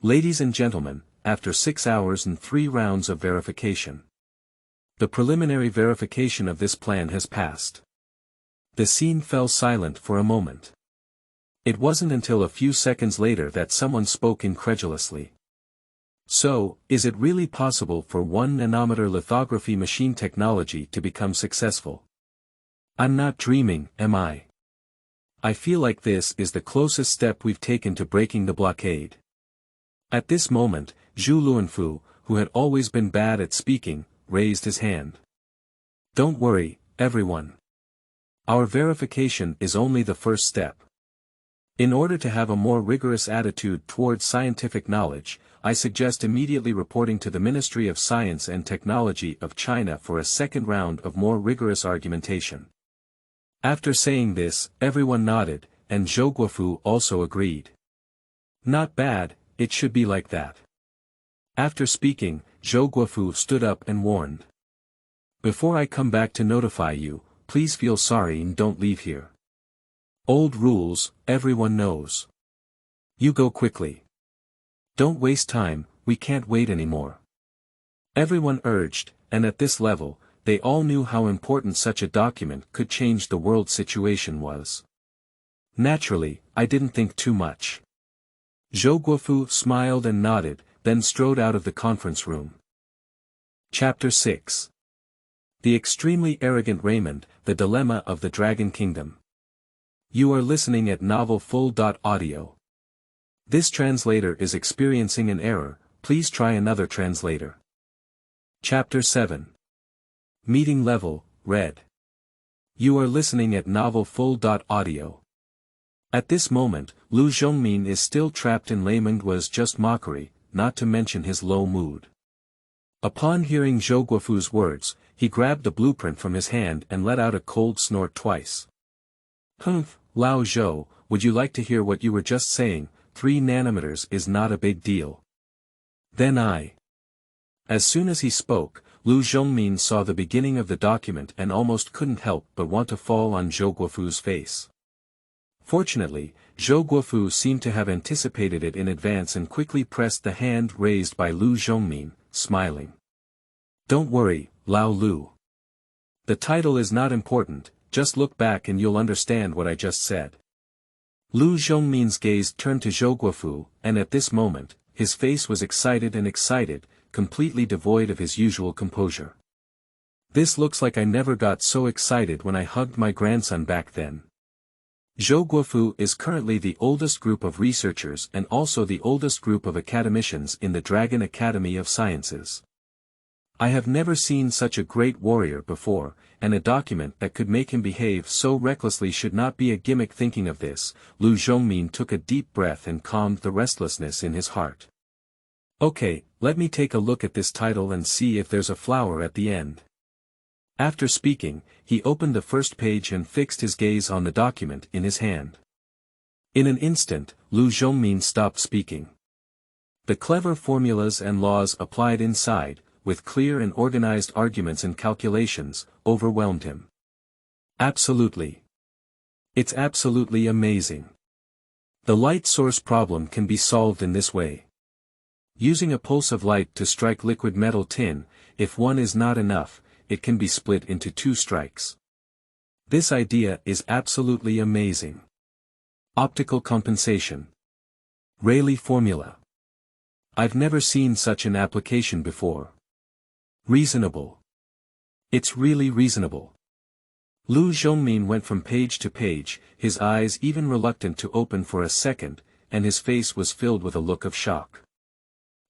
Speaker 1: Ladies and gentlemen, after 6 hours and 3 rounds of verification, the preliminary verification of this plan has passed. The scene fell silent for a moment. It wasn't until a few seconds later that someone spoke incredulously. So, is it really possible for 1 nanometer lithography machine technology to become successful? I'm not dreaming, am I? I feel like this is the closest step we've taken to breaking the blockade. At this moment, Zhu Luanfu, who had always been bad at speaking, raised his hand. Don't worry, everyone. Our verification is only the first step. In order to have a more rigorous attitude towards scientific knowledge, I suggest immediately reporting to the Ministry of Science and Technology of China for a second round of more rigorous argumentation. After saying this, everyone nodded, and Zhou Guofu also agreed. Not bad, it should be like that. After speaking, Zhou Guofu stood up and warned. Before I come back to notify you, please feel sorry and don't leave here. Old rules, everyone knows. You go quickly. Don't waste time, we can't wait anymore. Everyone urged, and at this level, they all knew how important such a document could change the world situation was. Naturally, I didn't think too much. Zhou Guofu smiled and nodded, then strode out of the conference room. Chapter 6. The extremely arrogant Raymond, the dilemma of the Dragon Kingdom. You are listening at novel full.audio. This translator is experiencing an error, please try another translator. Chapter 7. Meeting Level, Read. You are listening at novel full.audio. At this moment, Lu Zhongmin is still trapped in Raymond was just mockery, not to mention his low mood. Upon hearing Zhou Guofu's words, he grabbed the blueprint from his hand and let out a cold snort twice. Humph, Lao Zhou, would you like to hear what you were just saying? 3 nanometers is not a big deal. Then As soon as he spoke, Lu Zhongmin saw the beginning of the document and almost couldn't help but want to fall on Zhou Guofu's face. Fortunately, Zhou Guofu seemed to have anticipated it in advance and quickly pressed the hand raised by Lu Zhongmin, smiling. Don't worry, Lao Lu. The title is not important, just look back and you'll understand what I just said. Lu Zhongmin's gaze turned to Zhou Guofu, and at this moment, his face was excited, completely devoid of his usual composure. This looks like I never got so excited when I hugged my grandson back then. Zhou Guofu is currently the oldest group of researchers and also the oldest group of academicians in the Dragon Academy of Sciences. I have never seen such a great warrior before, and a document that could make him behave so recklessly should not be a gimmick. Thinking of this, Lu Zhongmin took a deep breath and calmed the restlessness in his heart. Okay, let me take a look at this title and see if there's a flower at the end. After speaking, he opened the first page and fixed his gaze on the document in his hand. In an instant, Lu Zhongmin stopped speaking. The clever formulas and laws applied inside, with clear and organized arguments and calculations, overwhelmed him. Absolutely. It's absolutely amazing. The light source problem can be solved in this way. Using a pulse of light to strike liquid metal tin, if one is not enough, it can be split into 2 strikes. This idea is absolutely amazing. Optical compensation. Rayleigh formula. I've never seen such an application before. Reasonable. It's really reasonable. Lu Zhongmin went from page to page, his eyes even reluctant to open for a second, and his face was filled with a look of shock.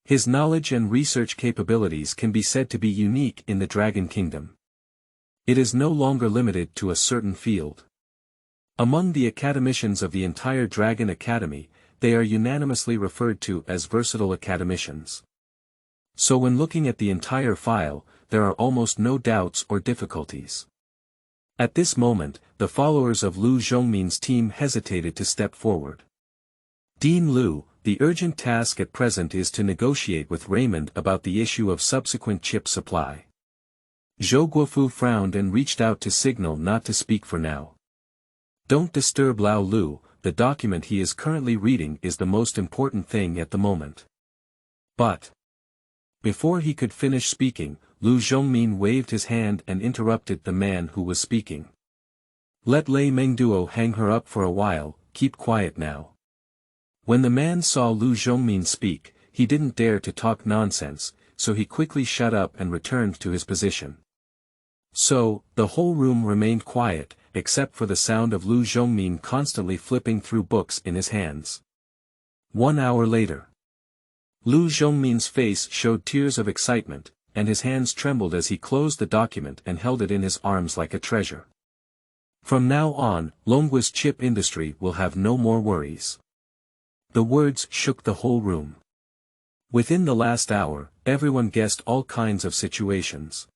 Speaker 1: His knowledge and research capabilities can be said to be unique in the Dragon Kingdom. It is no longer limited to a certain field. Among the academicians of the entire Dragon Academy, they are unanimously referred to as versatile academicians. So when looking at the entire file, there are almost no doubts or difficulties. At this moment, the followers of Lu Zhongmin's team hesitated to step forward. Dean Lu, the urgent task at present is to negotiate with Raymond about the issue of subsequent chip supply. Zhou Guofu frowned and reached out to signal not to speak for now. Don't disturb Lao Lu, the document he is currently reading is the most important thing at the moment. But before he could finish speaking, Lu Zhongmin waved his hand and interrupted the man who was speaking. Let Lei Mengduo hang her up for a while, keep quiet now. When the man saw Lu Zhongmin speak, he didn't dare to talk nonsense, so he quickly shut up and returned to his position. So, the whole room remained quiet, except for the sound of Lu Zhongmin constantly flipping through books in his hands. 1 hour later. Lu Zhongmin's face showed tears of excitement, and his hands trembled as he closed the document and held it in his arms like a treasure. From now on, Longguo's chip industry will have no more worries. The words shook the whole room. Within the last hour, everyone guessed all kinds of situations.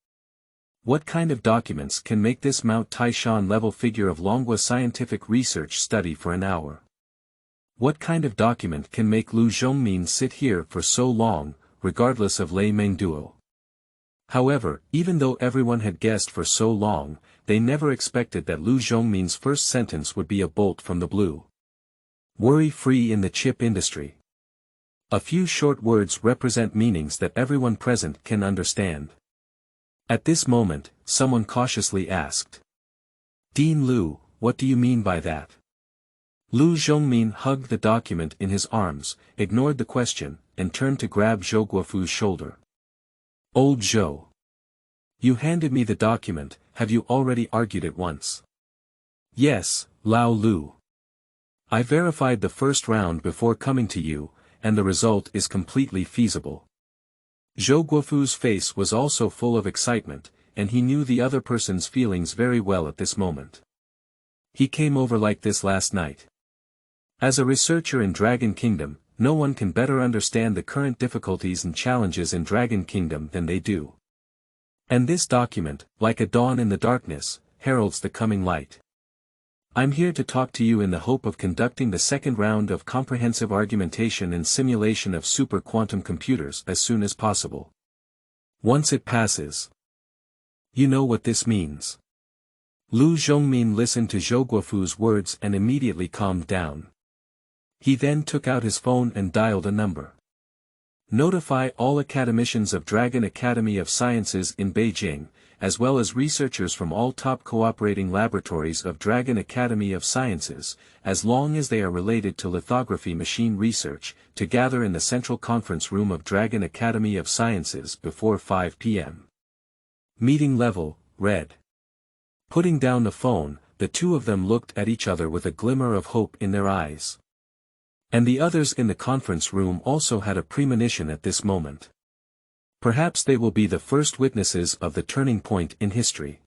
Speaker 1: What kind of documents can make this Mount Taishan level figure of Longguo scientific research study for an hour? What kind of document can make Lu Zhongmin sit here for so long, regardless of Lei Mengduo? However, even though everyone had guessed for so long, they never expected that Lu Zhongmin's first sentence would be a bolt from the blue. Worry-free in the chip industry. A few short words represent meanings that everyone present can understand. At this moment, someone cautiously asked. Dean Lu, what do you mean by that? Lu Zhongmin hugged the document in his arms, ignored the question, and turned to grab Zhou Guofu's shoulder. Old Zhou. You handed me the document, have you already argued it once? Yes, Lao Lu. I verified the first round before coming to you, and the result is completely feasible. Zhou Guofu's face was also full of excitement, and he knew the other person's feelings very well at this moment. He came over like this last night. As a researcher in Dragon Kingdom, no one can better understand the current difficulties and challenges in Dragon Kingdom than they do. And this document, like a dawn in the darkness, heralds the coming light. I'm here to talk to you in the hope of conducting the second round of comprehensive argumentation and simulation of super quantum computers as soon as possible. Once it passes. You know what this means. Lu Zhongmin listened to Zhou Guofu's words and immediately calmed down. He then took out his phone and dialed a number. Notify all academicians of Dragon Academy of Sciences in Beijing, as well as researchers from all top cooperating laboratories of Dragon Academy of Sciences, as long as they are related to lithography machine research, to gather in the central conference room of Dragon Academy of Sciences before 5 p.m. Meeting level, red. Putting down the phone, the two of them looked at each other with a glimmer of hope in their eyes. And the others in the conference room also had a premonition at this moment. Perhaps they will be the first witnesses of the turning point in history.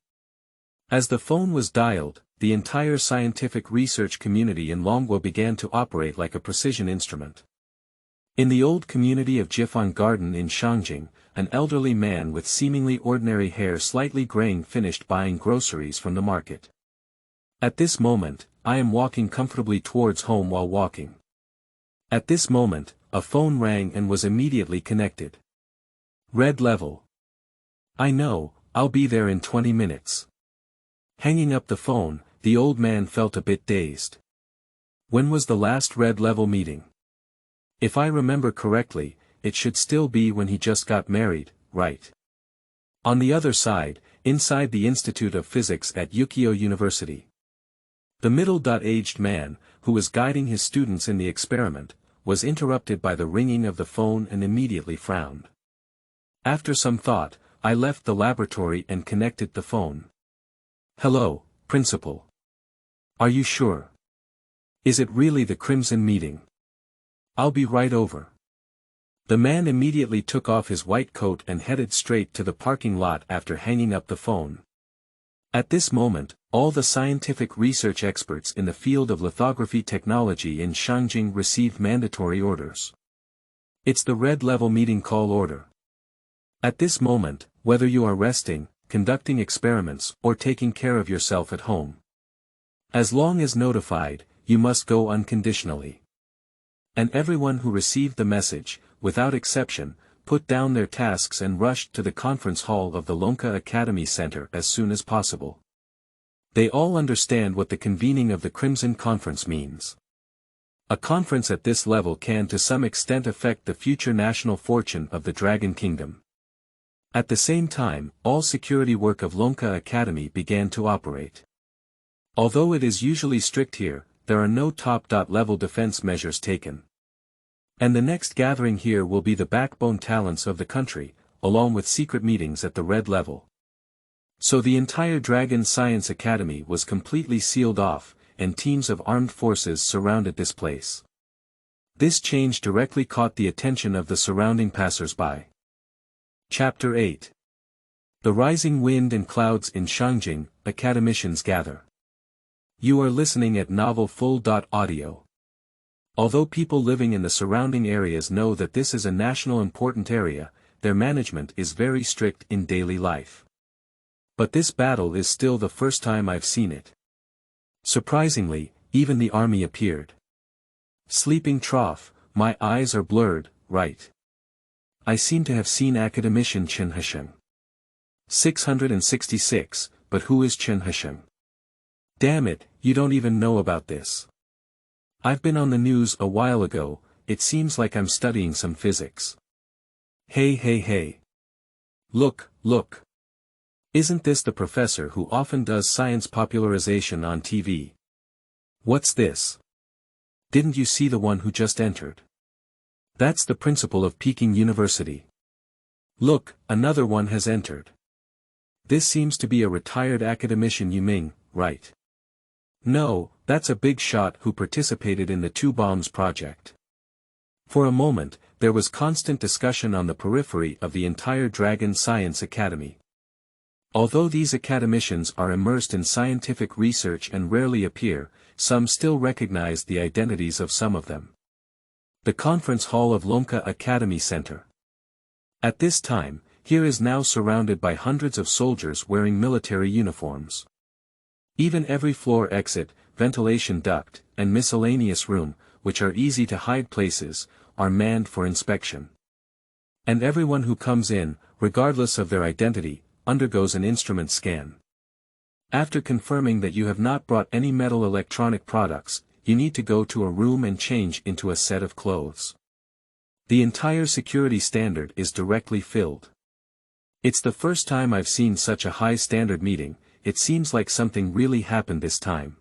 Speaker 1: As the phone was dialed, the entire scientific research community in Longguo began to operate like a precision instrument. In the old community of Jifan Garden in Shangjing, an elderly man with seemingly ordinary hair slightly graying finished buying groceries from the market. At this moment, I am walking comfortably towards home while walking. At this moment, a phone rang and was immediately connected. Red level. I know, I'll be there in 20 minutes. Hanging up the phone, the old man felt a bit dazed. When was the last red level meeting? If I remember correctly, it should still be when he just got married, right? On the other side, inside the Institute of Physics at Yukio University. The middle-aged man, who was guiding his students in the experiment, was interrupted by the ringing of the phone and immediately frowned. After some thought, I left the laboratory and connected the phone. Hello, Principal. Are you sure? Is it really the Crimson meeting? I'll be right over. The man immediately took off his white coat and headed straight to the parking lot after hanging up the phone. At this moment, all the scientific research experts in the field of lithography technology in Shangjing received mandatory orders. It's the red level meeting call order. At this moment, whether you are resting, conducting experiments, or taking care of yourself at home. As long as notified, you must go unconditionally. And everyone who received the message, without exception, put down their tasks and rushed to the conference hall of the Longguo Academy Center as soon as possible. They all understand what the convening of the Crimson Conference means. A conference at this level can to some extent affect the future national fortune of the Dragon Kingdom. At the same time, all security work of Longguo Academy began to operate. Although it is usually strict here, there are no top-level defense measures taken. And the next gathering here will be the backbone talents of the country, along with secret meetings at the red level. So the entire Dragon Science Academy was completely sealed off, and teams of armed forces surrounded this place. This change directly caught the attention of the surrounding passers-by. Chapter 8. The rising wind and clouds in Shangjing, academicians gather. You are listening at Novel Full.Audio. Although people living in the surrounding areas know that this is a national important area, their management is very strict in daily life. But this battle is still the first time I've seen it. Surprisingly, even the army appeared. Sleeping trough, my eyes are blurred, right? I seem to have seen academician Chen Hesheng. 666, but who is Chen Hesheng? Damn it, you don't even know about this. I've been on the news a while ago, it seems like I'm studying some physics. Hey. Look. Isn't this the professor who often does science popularization on TV? What's this? Didn't you see the one who just entered? That's the principal of Peking University. Look, another one has entered. This seems to be a retired academician Yuming, right? No, That's a big shot who participated in the two bombs project. For a moment, there was constant discussion on the periphery of the entire Dragon Science Academy. Although these academicians are immersed in scientific research and rarely appear, some still recognize the identities of some of them. The conference hall of Longguo Academy Center. At this time, here is now surrounded by hundreds of soldiers wearing military uniforms. Even every floor exit, ventilation duct, and miscellaneous room, which are easy to hide places, are manned for inspection. And everyone who comes in, regardless of their identity, undergoes an instrument scan. After confirming that you have not brought any metal electronic products, you need to go to a room and change into a set of clothes. The entire security standard is directly filled. It's the first time I've seen such a high standard meeting. It seems like something really happened this time.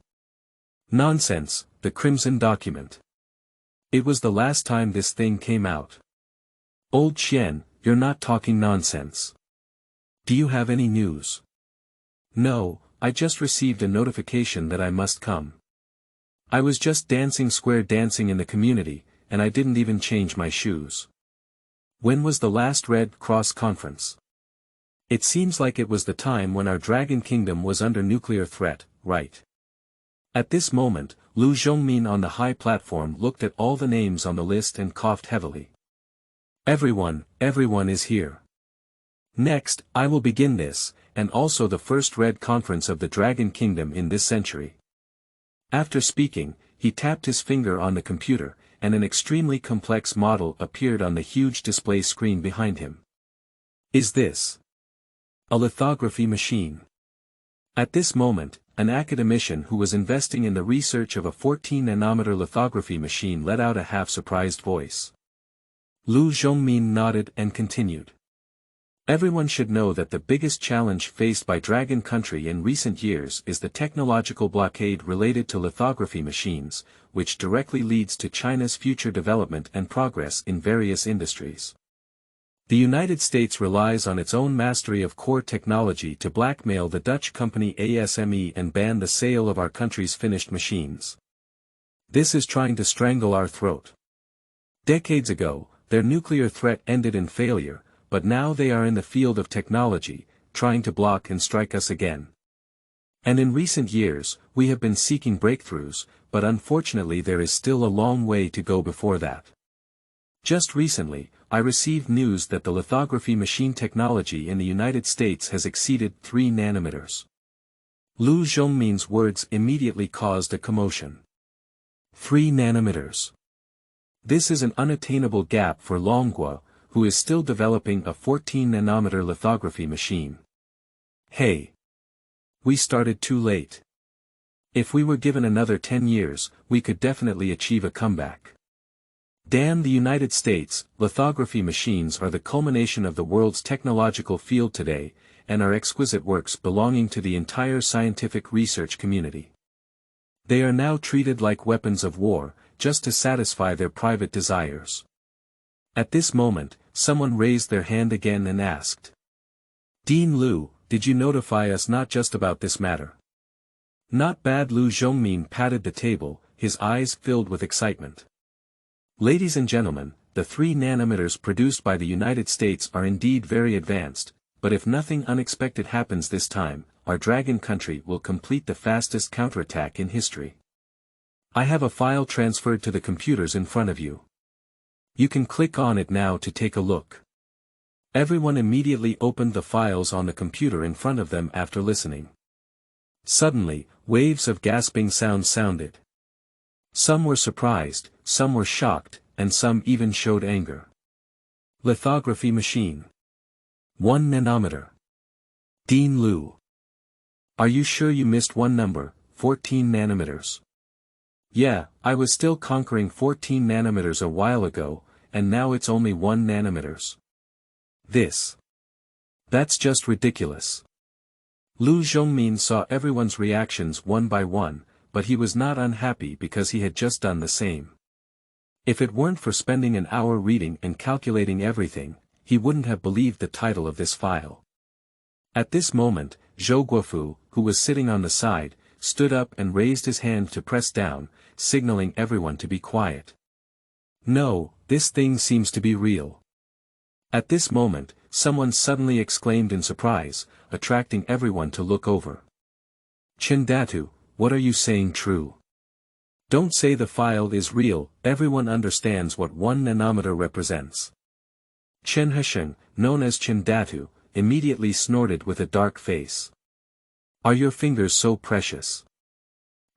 Speaker 1: Nonsense, the Crimson Document. It was the last time this thing came out. Old Xian, you're not talking nonsense. Do you have any news? No, I just received a notification that I must come. I was just square dancing in the community, and I didn't even change my shoes. When was the last Red Cross conference? It seems like it was the time when our Dragon Kingdom was under nuclear threat, right? At this moment, Lu Zhongmin on the high platform looked at all the names on the list and coughed heavily. Everyone is here. Next, I will begin this, and also the first Red Conference of the Dragon Kingdom in this century. After speaking, he tapped his finger on the computer, and an extremely complex model appeared on the huge display screen behind him. Is this a lithography machine? At this moment, an academician who was investing in the research of a 14-nanometer lithography machine let out a half-surprised voice. Lu Zhongmin nodded and continued. Everyone should know that the biggest challenge faced by Dragon Country in recent years is the technological blockade related to lithography machines, which directly leads to China's future development and progress in various industries. The United States relies on its own mastery of core technology to blackmail the Dutch company ASME and ban the sale of our country's finished machines. This is trying to strangle our throat. Decades ago, their nuclear threat ended in failure, but now they are in the field of technology, trying to block and strike us again. And in recent years, we have been seeking breakthroughs, but unfortunately there is still a long way to go before that. Just recently, I received news that the lithography machine technology in the United States has exceeded 3 nanometers. Lu Zhongmin's words immediately caused a commotion. 3 nanometers. This is an unattainable gap for Longguo, who is still developing a 14-nanometer lithography machine. Hey! We started too late. If we were given another 10 years, we could definitely achieve a comeback. Damn the United States, lithography machines are the culmination of the world's technological field today, and are exquisite works belonging to the entire scientific research community. They are now treated like weapons of war, just to satisfy their private desires. At this moment, someone raised their hand again and asked. Dean Lu, did you notify us not just about this matter? Not bad. Lu Zhongmin patted the table, his eyes filled with excitement. Ladies and gentlemen, the 3 nanometers produced by the United States are indeed very advanced, but if nothing unexpected happens this time, our Dragon Country will complete the fastest counterattack in history. I have a file transferred to the computers in front of you. You can click on it now to take a look. Everyone immediately opened the files on the computer in front of them after listening. Suddenly, waves of gasping sounds sounded. Some were surprised, some were shocked, and some even showed anger. Lithography machine. 1 nanometer. Dean Lu. Are you sure you missed one number, 14 nanometers? Yeah, I was still conquering 14 nanometers a while ago, and now it's only 1 nanometers. That's just ridiculous. Lu Zhongmin saw everyone's reactions one by one, but he was not unhappy because he had just done the same. If it weren't for spending an hour reading and calculating everything, he wouldn't have believed the title of this file. At this moment, Zhou Guofu, who was sitting on the side, stood up and raised his hand to press down, signaling everyone to be quiet. No, this thing seems to be real. At this moment, someone suddenly exclaimed in surprise, attracting everyone to look over. Chen Datu, what are you saying true? Don't say the file is real, everyone understands what 1 nanometer represents. Chen Hesheng, known as Chen Datu, immediately snorted with a dark face. Are your fingers so precious?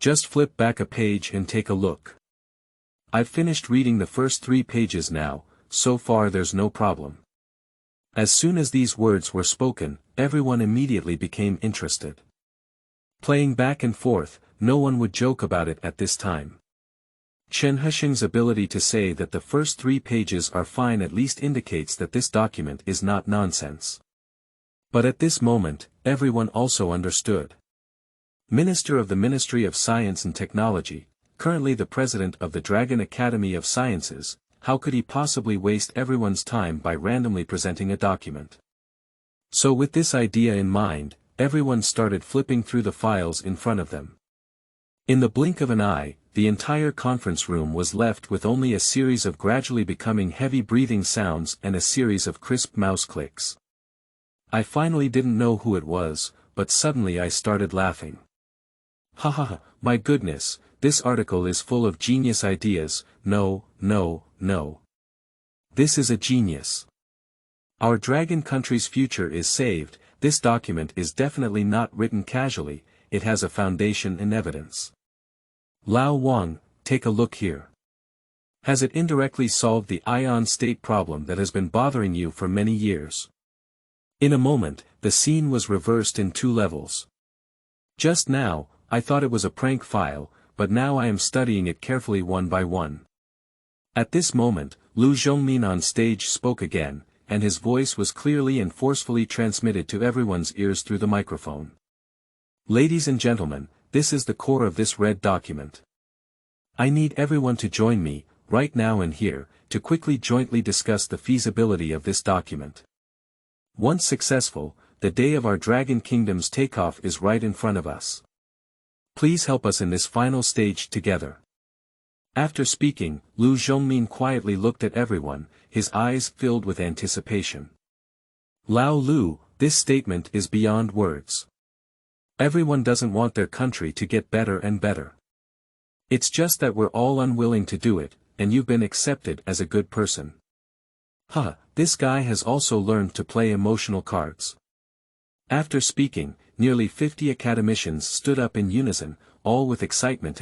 Speaker 1: Just flip back a page and take a look. I've finished reading the first 3 pages now, so far there's no problem. As soon as these words were spoken, everyone immediately became interested. Playing back and forth, no one would joke about it at this time. Chen Hesheng's ability to say that the first 3 pages are fine at least indicates that this document is not nonsense. But at this moment, everyone also understood. Minister of the Ministry of Science and Technology, currently the President of the Dragon Academy of Sciences, how could he possibly waste everyone's time by randomly presenting a document? So with this idea in mind, everyone started flipping through the files in front of them. In the blink of an eye, the entire conference room was left with only a series of gradually becoming heavy breathing sounds and a series of crisp mouse clicks. I finally didn't know who it was, but suddenly I started laughing. Ha ha ha, my goodness, this article is full of genius ideas, no. This is a genius. Our dragon country's future is saved, this document is definitely not written casually, it has a foundation and evidence. Lao Wang, take a look here. Has it indirectly solved the ion state problem that has been bothering you for many years? In a moment, the scene was reversed in 2 levels. Just now, I thought it was a prank file, but now I am studying it carefully one by one. At this moment, Lu Zhongmin on stage spoke again, and his voice was clearly and forcefully transmitted to everyone's ears through the microphone. Ladies and gentlemen, this is the core of this red document. I need everyone to join me, right now and here, to quickly jointly discuss the feasibility of this document. Once successful, the day of our Dragon Kingdom's takeoff is right in front of us. Please help us in this final stage together. After speaking, Lu Zhongmin quietly looked at everyone, his eyes filled with anticipation. Lao Lu, this statement is beyond words. Everyone doesn't want their country to get better and better. It's just that we're all unwilling to do it, and you've been accepted as a good person. This guy has also learned to play emotional cards. After speaking, nearly 50 academicians stood up in unison, all with excitement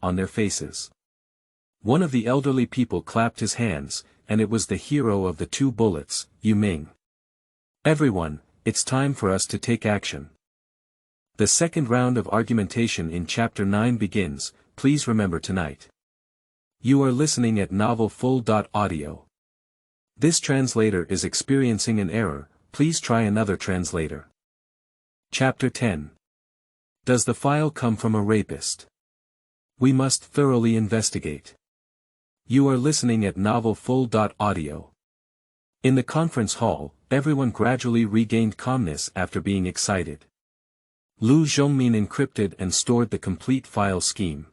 Speaker 1: on their faces. One of the elderly people clapped his hands, and it was the hero of the 2 bullets, Yu Ming. Everyone, it's time for us to take action. The second round of argumentation in Chapter 9 begins, please remember tonight. You are listening at Novel Full.Audio. This translator is experiencing an error, please try another translator. Chapter 10. Does the file come from a rapist? We must thoroughly investigate. You are listening at Novel Full.Audio. In the conference hall, everyone gradually regained calmness after being excited. Lu Zhongmin encrypted and stored the complete file scheme.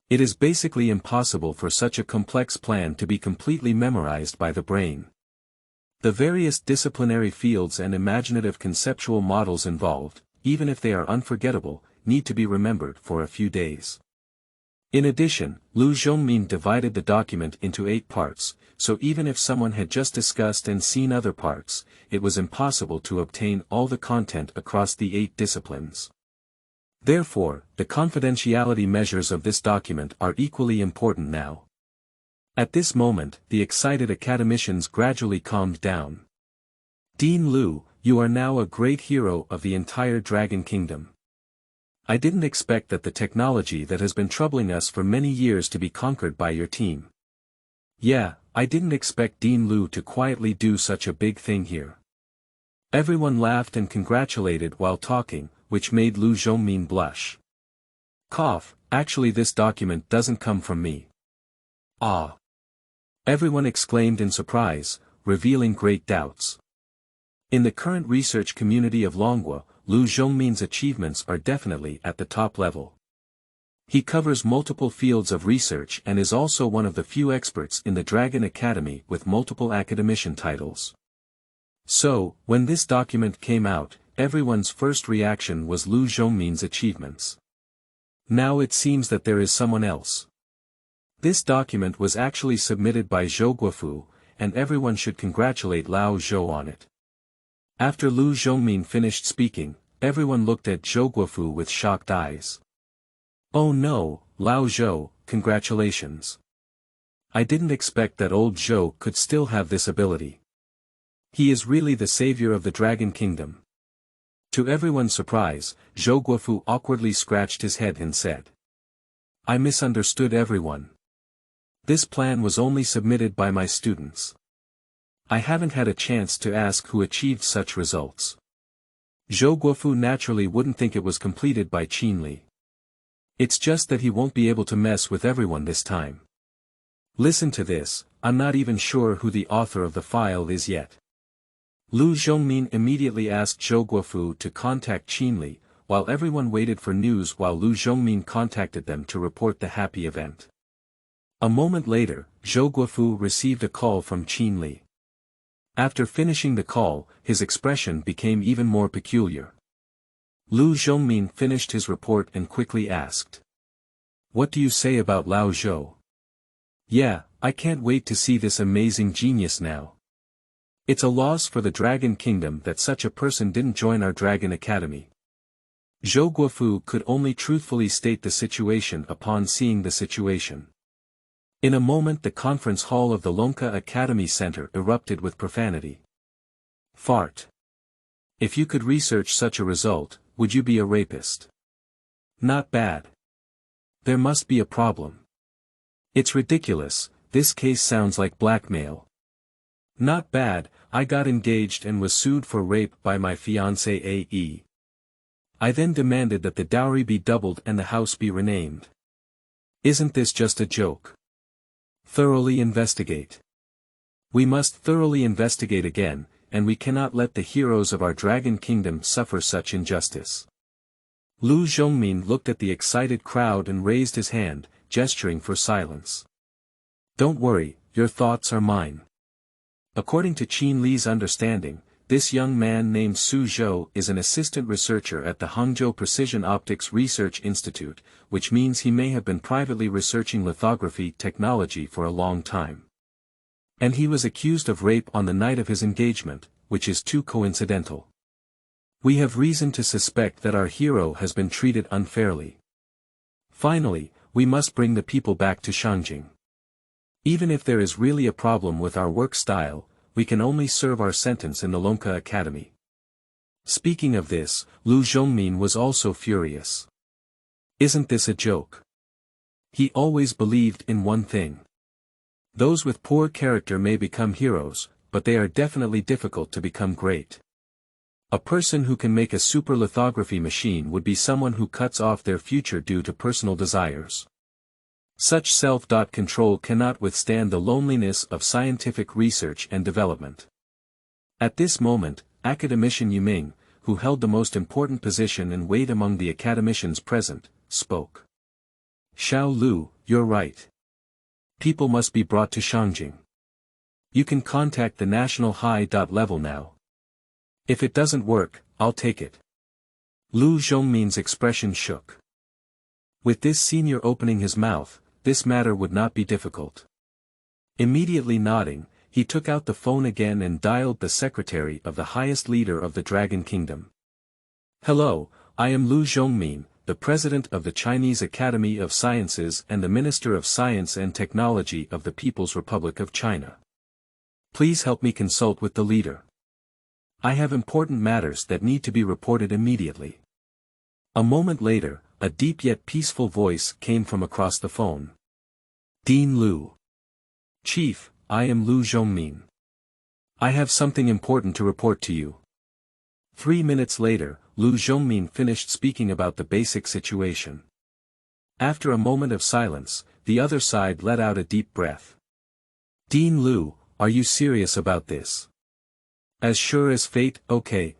Speaker 1: It is basically impossible for such a complex plan to be completely memorized by the brain. The various disciplinary fields and imaginative conceptual models involved, even if they are unforgettable, need to be remembered for a few days. In addition, Lu Zhongmin divided the document into 8 parts, so even if someone had just discussed and seen other parts, it was impossible to obtain all the content across the 8 disciplines. Therefore, the confidentiality measures of this document are equally important now. At this moment, the excited academicians gradually calmed down. Dean Lu, you are now a great hero of the entire Dragon Kingdom. I didn't expect that the technology that has been troubling us for many years to be conquered by your team. Yeah, I didn't expect Dean Lu to quietly do such a big thing here. Everyone laughed and congratulated while talking, which made Lu Zhongmin blush. Actually this document doesn't come from me. Ah! Everyone exclaimed in surprise, revealing great doubts. In the current research community of Longguo, Lu Zhongmin's achievements are definitely at the top level. He covers multiple fields of research and is also one of the few experts in the Dragon Academy with multiple academician titles. So, when this document came out, everyone's first reaction was Lu Zhongmin's achievements. Now it seems that there is someone else. This document was actually submitted by Zhou Guofu, and everyone should congratulate Lao Zhou on it. After Lu Zhongmin finished speaking, everyone looked at Zhou Guofu with shocked eyes. Oh no, Lao Zhou, congratulations. I didn't expect that old Zhou could still have this ability. He is really the savior of the Dragon Kingdom. To everyone's surprise, Zhou Guofu awkwardly scratched his head and said, I misunderstood everyone. This plan was only submitted by my students. I haven't had a chance to ask who achieved such results. Zhou Guofu naturally wouldn't think it was completed by Qin Li. It's just that he won't be able to mess with everyone this time. Listen to this, I'm not even sure who the author of the file is yet. Lu Zhongmin immediately asked Zhou Guofu to contact Qin Li, while everyone waited for news while Lu Zhongmin contacted them to report the happy event. A moment later, Zhou Guofu received a call from Qin Li. After finishing the call, his expression became even more peculiar. Lu Zhongmin finished his report and quickly asked, What do you say about Lao Zhou? Yeah, I can't wait to see this amazing genius now. It's a loss for the Dragon Kingdom that such a person didn't join our Dragon Academy. Zhou Guofu could only truthfully state the situation upon seeing the situation. In a moment the conference hall of the Longguo Academy Center erupted with profanity. Fart. If you could research such a result, would you be a rapist? Not bad. There must be a problem. It's ridiculous, this case sounds like blackmail. Not bad, I got engaged and was sued for rape by my fiancé A.E. I then demanded that the dowry be doubled and the house be renamed. Isn't this just a joke? Thoroughly investigate. We must thoroughly investigate again, and we cannot let the heroes of our Dragon Kingdom suffer such injustice. Lu Zhongmin looked at the excited crowd and raised his hand, gesturing for silence. Don't worry, your thoughts are mine. According to Qin Li's understanding, this young man named Xu Zhou is an assistant researcher at the Hangzhou Precision Optics Research Institute, which means he may have been privately researching lithography technology for a long time. And he was accused of rape on the night of his engagement, which is too coincidental. We have reason to suspect that our hero has been treated unfairly. Finally, we must bring the people back to Shangjing. Even if there is really a problem with our work style, we can only serve our sentence in the Longguo Academy. Speaking of this, Lu Zhongmin was also furious. Isn't this a joke? He always believed in one thing. Those with poor character may become heroes, but they are definitely difficult to become great. A person who can make a super lithography machine would be someone who cuts off their future due to personal desires. Such self-control cannot withstand the loneliness of scientific research and development. At this moment, Academician Yiming, who held the most important position and weight among the academicians present, spoke. Xiao Lu, you're right. People must be brought to Shangjing. You can contact the national high level now. If it doesn't work, I'll take it. Lu Zhongmin's expression shook. With this senior opening his mouth, this matter would not be difficult. Immediately nodding, he took out the phone again and dialed the secretary of the highest leader of the Dragon Kingdom. Hello, I am Lu Zhongmin, the president of the Chinese Academy of Sciences and the Minister of Science and Technology of the People's Republic of China. Please help me consult with the leader. I have important matters that need to be reported immediately. A moment later, a deep yet peaceful voice came from across the phone. Dean Lu. Chief, I am Lu Zhongmin. I have something important to report to you. 3 minutes later, Lu Zhongmin finished speaking about the basic situation. After a moment of silence, the other side let out a deep breath. Dean Lu, are you serious about this? As sure as fate, okay.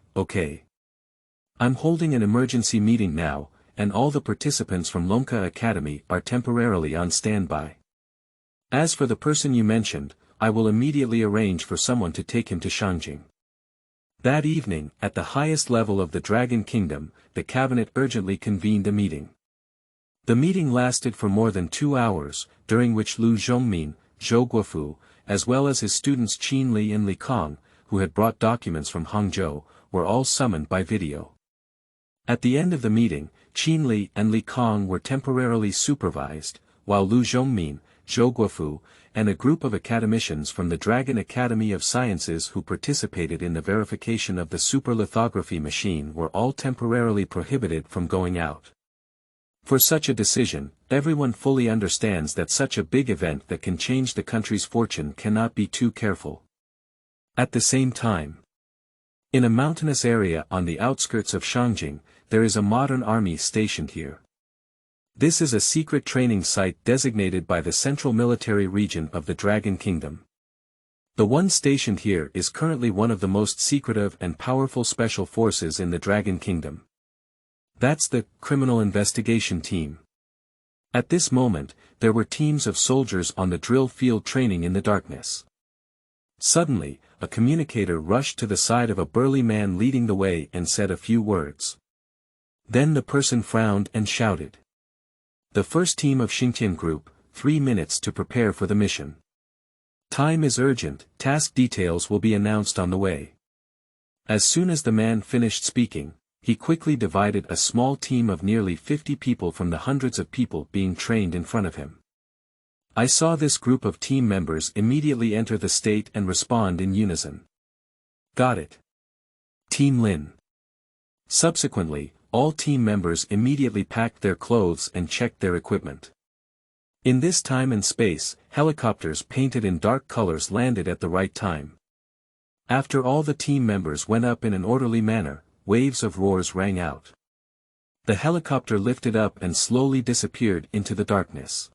Speaker 1: I'm holding an emergency meeting now, and all the participants from Longguo Academy are temporarily on standby. As for the person you mentioned, I will immediately arrange for someone to take him to Shangjing. That evening, at the highest level of the Dragon Kingdom, the cabinet urgently convened a meeting. The meeting lasted for more than 2 hours, during which Lu Zhongmin, Zhou Guofu, as well as his students Qin Li and Li Kong, who had brought documents from Hangzhou, were all summoned by video. At the end of the meeting, Qin Li and Li Kong were temporarily supervised, while Lu Zhongmin, Zhou Guofu, and a group of academicians from the Dragon Academy of Sciences who participated in the verification of the super lithography machine were all temporarily prohibited from going out. For such a decision, everyone fully understands that such a big event that can change the country's fortune cannot be too careful. At the same time, in a mountainous area on the outskirts of Shangjing, there is a modern army stationed here. This is a secret training site designated by the Central Military Region of the Dragon Kingdom. The one stationed here is currently one of the most secretive and powerful special forces in the Dragon Kingdom. That's the Criminal Investigation Team. At this moment, there were teams of soldiers on the drill field training in the darkness. Suddenly, a communicator rushed to the side of a burly man leading the way and said a few words. Then the person frowned and shouted. The first team of Xingtian Group, 3 minutes to prepare for the mission. Time is urgent, task details will be announced on the way. As soon as the man finished speaking, he quickly divided a small team of nearly 50 people from the hundreds of people being trained in front of him. I saw this group of team members immediately enter the state and respond in unison. Got it. Team Lin. Subsequently, all team members immediately packed their clothes and checked their equipment. In this time and space, helicopters painted in dark colors landed at the right time. After all the team members went up in an orderly manner, waves of roars rang out. The helicopter lifted up and slowly disappeared into the darkness.